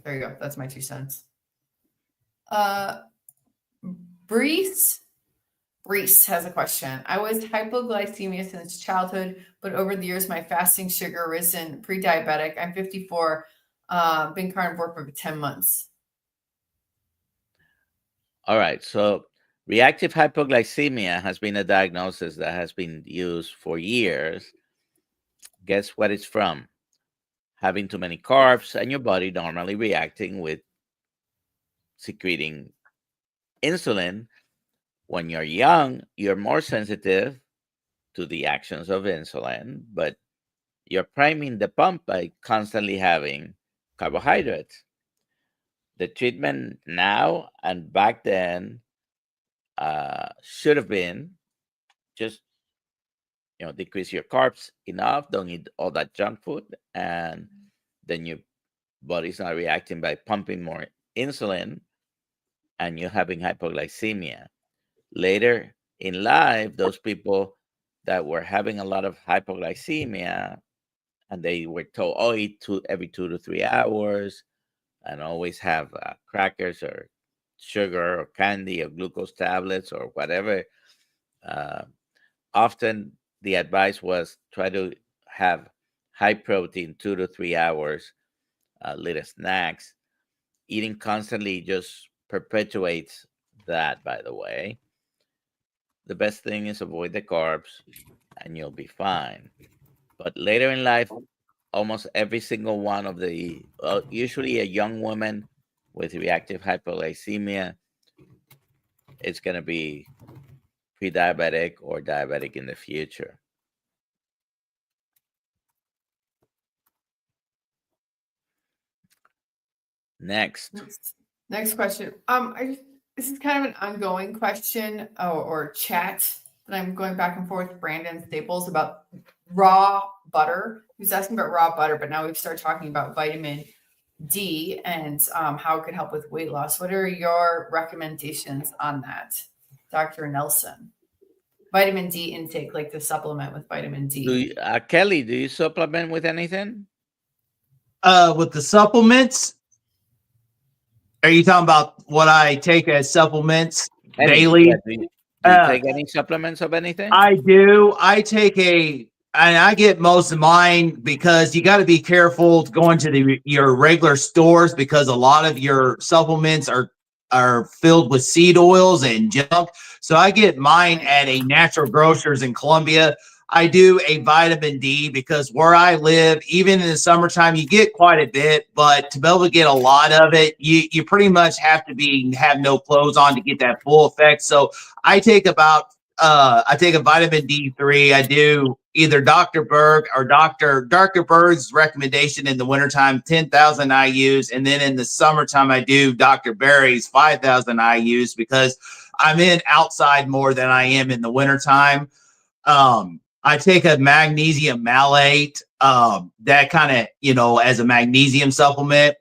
There you go. That's my 2 cents. Brees has a question. I was hypoglycemia since childhood, but over the years, my fasting sugar risen, pre-diabetic. I'm 54, been carnivore for 10 months. All right. So reactive hypoglycemia has been a diagnosis that has been used for years. Guess what it's from? Having too many carbs and your body normally reacting with secreting insulin. When you're young, you're more sensitive to the actions of insulin, but you're priming the pump by constantly having carbohydrates. The treatment now and back then should have been just decrease your carbs enough, don't eat all that junk food, and then your body's not reacting by pumping more insulin and you're having hypoglycemia. Later in life, those people that were having a lot of hypoglycemia and they were told, oh, eat every 2 to 3 hours and always have crackers or sugar or candy or glucose tablets or whatever. Often the advice was try to have high protein 2 to 3 hours, little snacks. Eating constantly just perpetuates that, by the way. The best thing is avoid the carbs and you'll be fine. But later in life, almost every single one of the, usually a young woman with reactive hypoglycemia, it's going to be pre-diabetic or diabetic in the future. Next question. This is kind of an ongoing question or chat. And I'm going back and forth with Brandon Staples about raw butter. He was asking about raw butter, but now we've started talking about vitamin D and how it could help with weight loss. What are your recommendations on that, Dr. Nelson? Vitamin D intake, like the supplement with vitamin D. Kelly, do you supplement with anything? With the supplements, are you talking about what I take as supplements daily? Yeah, do you take any supplements of anything? I do. And I get most of mine because you got to be careful going to your regular stores because a lot of your supplements are filled with seed oils and junk. So I get mine at a natural grocers in Columbia. I do a vitamin D because where I live, even in the summertime, you get quite a bit, but to be able to get a lot of it, you pretty much have to have no clothes on to get that full effect. So I take a vitamin D3. I do either Dr. Berg or Dr. Berg's recommendation in the wintertime, 10,000 IUs. And then in the summertime, I do Dr. Berry's 5,000 IUs because I'm in outside more than I am in the wintertime. I take a magnesium malate, that kind of, as a magnesium supplement.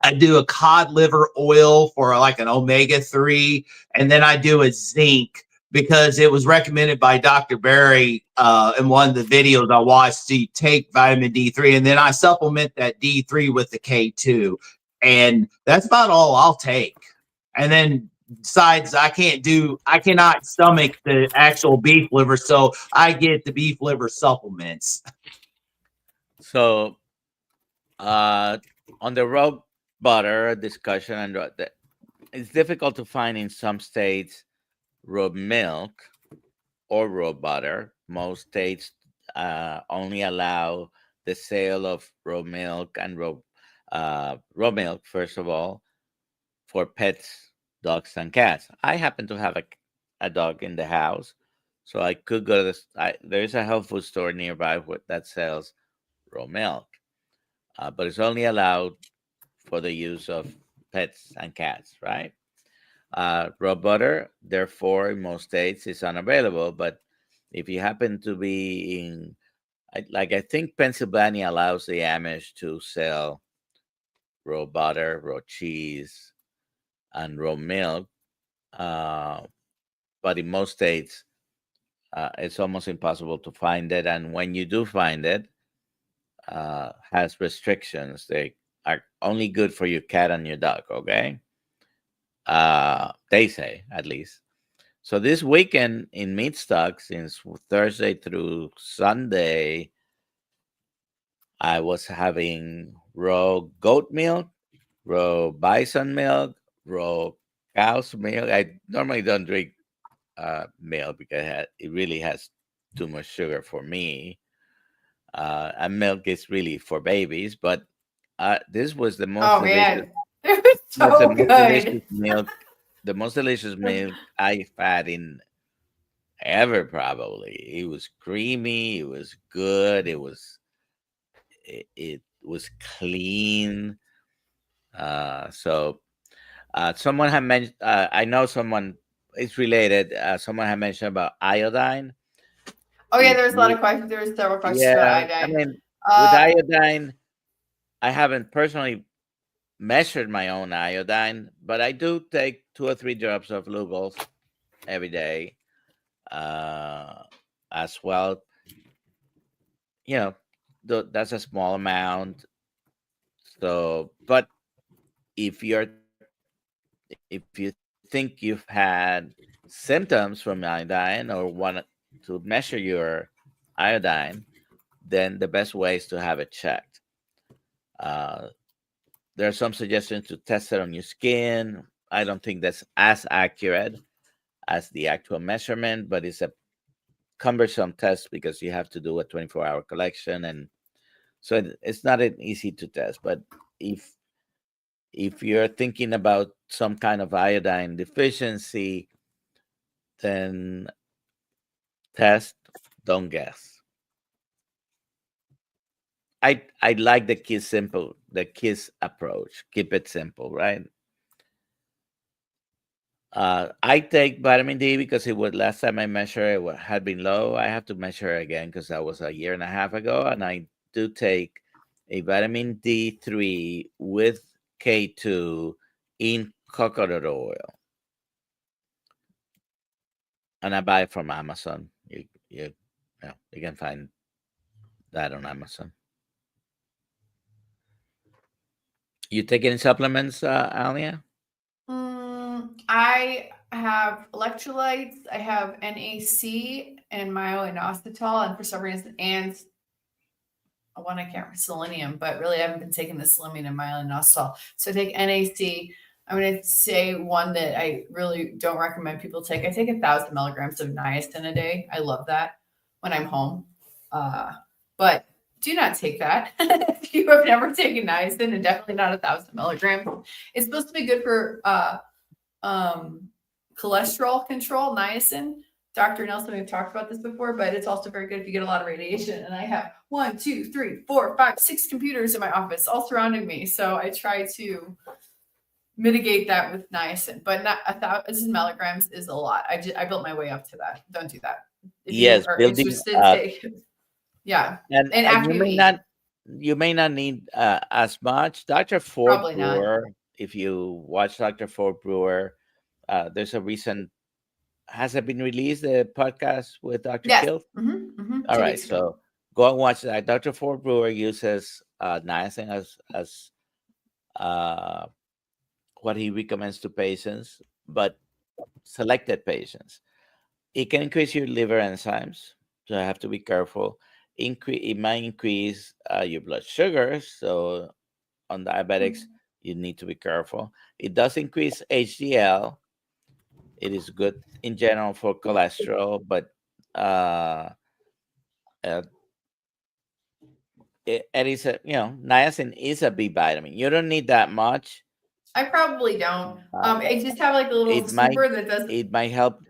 I do a cod liver oil for like an omega-3, and then I do a zinc because it was recommended by Dr. Berry in one of the videos I watched to take vitamin D3, and then I supplement that D3 with the K2, and that's about all I'll take. And then besides, I cannot stomach the actual beef liver, so I get the beef liver supplements. So, on the raw butter discussion, and it's difficult to find in some states raw milk or raw butter. Most states only allow the sale of raw milk and raw milk, first of all, for pets, dogs, and cats. I happen to have a dog in the house, so I could go to there's a health food store nearby that sells raw milk, but it's only allowed for the use of pets and cats, right? Raw butter, therefore, in most states is unavailable. But if you happen to be I think Pennsylvania allows the Amish to sell raw butter, raw cheese, and raw milk. But in most states, it's almost impossible to find it. And when you do find it, has restrictions. They are only good for your cat and your dog, okay? They say, at least. So this weekend in meat stock, since Thursday through Sunday, I was having raw goat milk, raw bison milk, raw cow's milk. I normally don't drink milk because it really has too much sugar for me. And milk is really for babies, but this was the most delicious. Man, it was so Most good. delicious milk. The most delicious milk I've had in ever, probably. It was creamy. It was good. It was clean. So someone had mentioned. I know someone. It's related. Someone had mentioned about iodine. Oh yeah, there's a lot of questions. There was several questions about I iodine. mean, with iodine, I haven't personally measured my own iodine, but I do take 2 or 3 drops of Lugol's every day, as well. That's a small amount. So, but if you think you've had symptoms from iodine or want to measure your iodine, then the best way is to have it checked. There are some suggestions to test it on your skin. I don't think that's as accurate as the actual measurement, but it's a cumbersome test because you have to do a 24-hour collection, and so it's not an easy to test. But if you're thinking about some kind of iodine deficiency, then test, don't guess. I like the KISS approach. Keep it simple, right? I take vitamin D because it was last time I measured had been low. I have to measure again because that was a year and a half ago, and I do take a vitamin D3 with K2 in coconut oil, and I buy it from Amazon. You can find that on Amazon. You take any supplements, Alia? I have electrolytes. I have NAC and myo-inositol, and for some reason, and one I can't remember, selenium. But really, I haven't been taking the selenium and myo-inositol. So I take NAC. I'm going to say one that I really don't recommend people take. I take 1,000 milligrams of niacin a day. I love that when I'm home. But do not take that if you have never taken niacin, and definitely not 1,000 milligrams. It's supposed to be good for cholesterol control, niacin. Dr. Nelson, we've talked about this before, but it's also very good if you get a lot of radiation. And I have 1, 2, 3, 4, 5, 6 computers in my office all surrounding me. So I try to mitigate that with niacin, but not 1,000 milligrams is a lot. I built my way up to that. Don't do that. If Yes, you are building interested, up. take, yeah. And after you may not need as much. Dr. Ford Probably not. Brewer, if you watch Dr. Ford Brewer, there's a recent, has it been released, the podcast with Dr. Yes. Kill? All 2 right, weeks ago. so go and watch that. Dr. Ford Brewer uses niacin as what he recommends to patients, but selected patients. It can increase your liver enzymes, so I have to be careful. It might increase your blood sugars, so on diabetics, you need to be careful. It does increase HDL. It is good in general for cholesterol, but it is niacin is a B vitamin. You don't need that much. I probably don't. I just have like a little scooper that does. It might help.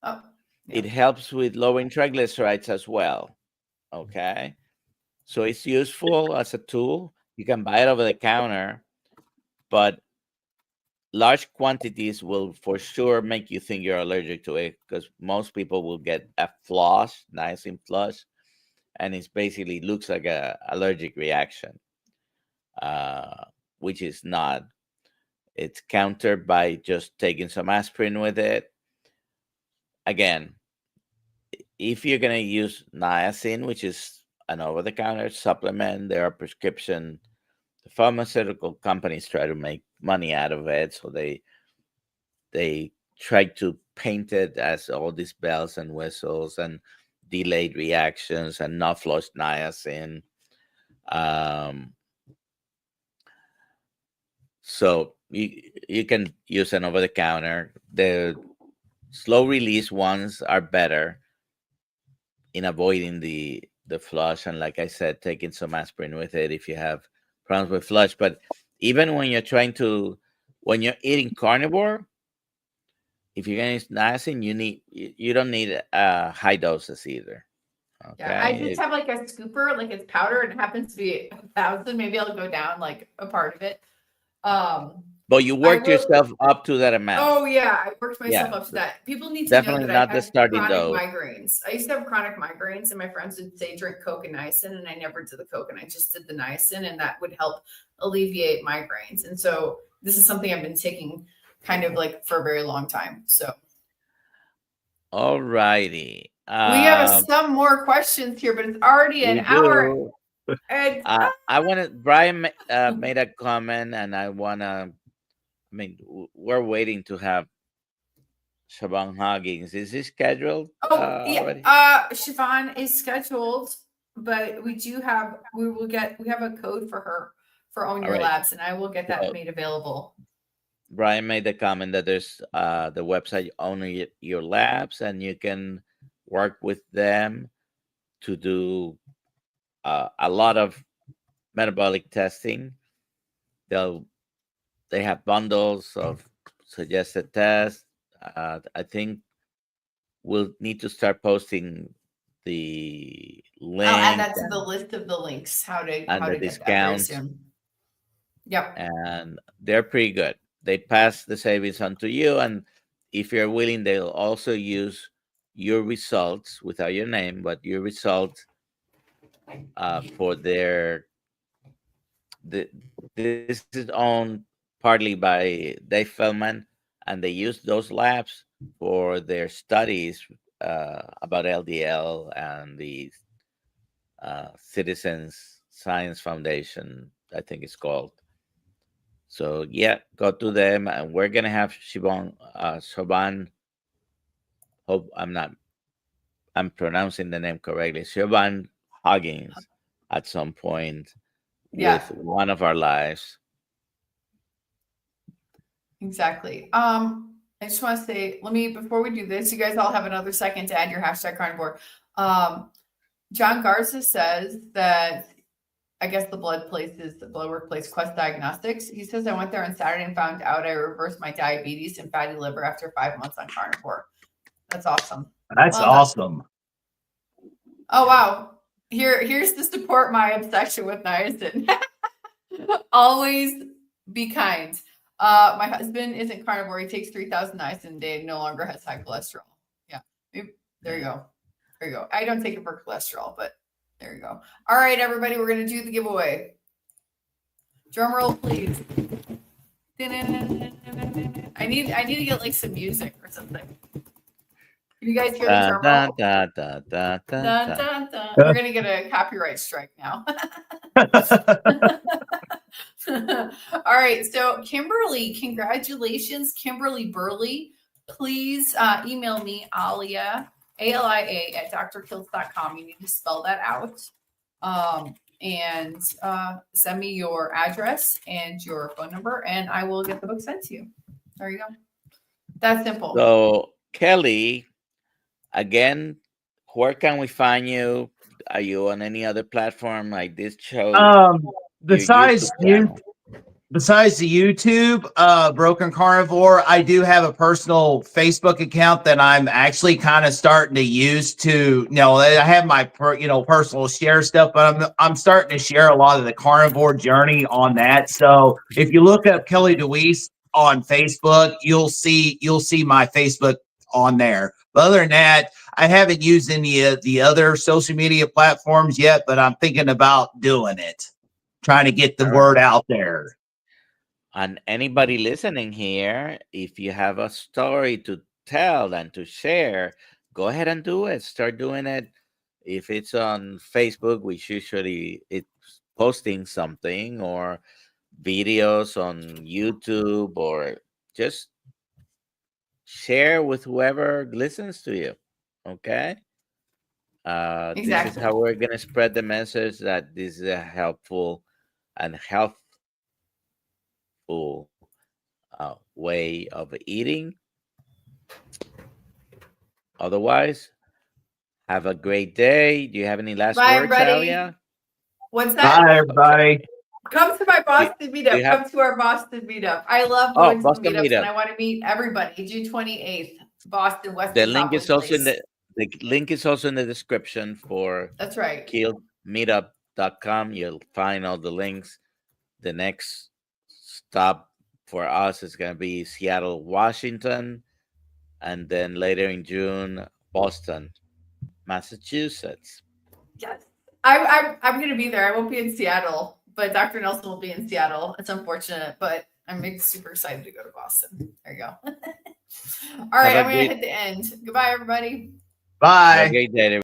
Oh, It helps with lowering triglycerides as well. Okay, so it's useful as a tool. You can buy it over the counter, but large quantities will for sure make you think you're allergic to it, because most people will get a flush, niacin flush, and it basically looks like a allergic reaction, which is not. It's countered by just taking some aspirin with it. Again, if you're going to use niacin, which is an over-the-counter supplement, there are prescription. The pharmaceutical companies try to make money out of it, so they try to paint it as all these bells and whistles and delayed reactions and not flush niacin. So you can use an over-the-counter. The slow release ones are better in avoiding the flush, and like I said, taking some aspirin with it if you have problems with flush. But even when you're eating carnivore, if you're getting niacin, you don't need high doses either. Okay. Yeah, I just have like a scooper, like it's powder, and it happens to be 1,000. Maybe I'll go down like a part of it. But you worked yourself up to that amount. Oh yeah, I worked myself up to that. People need to definitely know that not I the have starting chronic dose. migraines. I used to have chronic migraines, and my friends would say drink Coke and niacin, and I never did the Coke, and I just did the niacin, and that would help alleviate migraines. And so this is something I've been taking kind of like for a very long time. So, all righty. we have some more questions here, but it's already an hour. And I want to. Brian made a comment, and I want to. I mean, we're waiting to have Siobhan Hoggins. Is this scheduled? Yeah. Already? Siobhan is scheduled, but we have a code for her for Own Your Labs, and I will get that made available. Brian made the comment that there's the website Own Your Labs, and you can work with them to do a lot of metabolic testing. They have bundles of suggested tests. I think we'll need to start posting the link. I'll add that to the list of the links. How to get discounts. That very soon. Yep. and they're pretty good. They pass the savings on to you, and if you're willing, they'll also use your results without your name, but your results for this is owned partly by Dave Feldman, and they use those labs for their studies about LDL and the Citizens Science Foundation, I think it's called. So yeah, go to them, and we're gonna have Siobhan. Hope I'm pronouncing the name correctly. Siobhan Huggins at some point Yeah. with one of our lives. Exactly. I just want to say, before we do this, you guys all have another second to add your hashtag carnivore. John Garza says that I guess the blood work place Quest Diagnostics. He says I went there on Saturday and found out I reversed my diabetes and fatty liver after 5 months on carnivore. That's awesome. That's awesome. Oh wow. Here's to support my obsession with niacin. Always be kind. My husband isn't carnivore. He takes 3,000 niacin a day and no longer has high cholesterol. Yeah. There you go. There you go. I don't take it for cholesterol, but there you go. All right, everybody, we're going to do the giveaway. Drum roll, please. I need to get like some music or something. Can you guys hear the drum roll? Dun, dun, dun. We're going to get a copyright strike now. All right. So Kimberly, congratulations, Kimberly Burley. Please email me, Alia, ALIA at drkills.com. You need to spell that out. And send me your address and your phone number, and I will get the book sent to you. There you go. That's simple. So Kelly, again, where can we find you? Are you on any other platform like this show? Besides the YouTube, Broken Carnivore, I do have a personal Facebook account that I'm actually kind of starting to use to, I have my personal share stuff, but I'm starting to share a lot of the carnivore journey on that. So if you look up Kelly Deweese on Facebook, you'll see my Facebook on there. But other than that, I haven't used any of the other social media platforms yet, but I'm thinking about doing it, trying to get the word out there. And anybody listening here, if you have a story to tell and to share, go ahead and do it. Start doing it. If it's on Facebook, it's posting something, or videos on YouTube, or just share with whoever listens to you. Okay. Exactly. This is how we're going to spread the message that this is a helpful and healthful way of eating. Otherwise, have a great day. Do you have any last words, Alia? What's that? Bye, everybody. Come to my Boston meetup. Come to our Boston meetup. I love going to the meetups, and I want to meet everybody. June 28th, Boston, West. The link is also in the link is also in the description for that's right. KilledMeetup.com. You'll find all the links. The next stop for us is going to be Seattle, Washington, and then later in June, Boston, Massachusetts. Yes, I'm going to be there. I won't be in Seattle, but Dr. Nelson will be in Seattle. It's unfortunate, but I'm super excited to go to Boston. There you go. All right, I'm going to hit the end. Goodbye, everybody. Bye. Have a great day, everybody.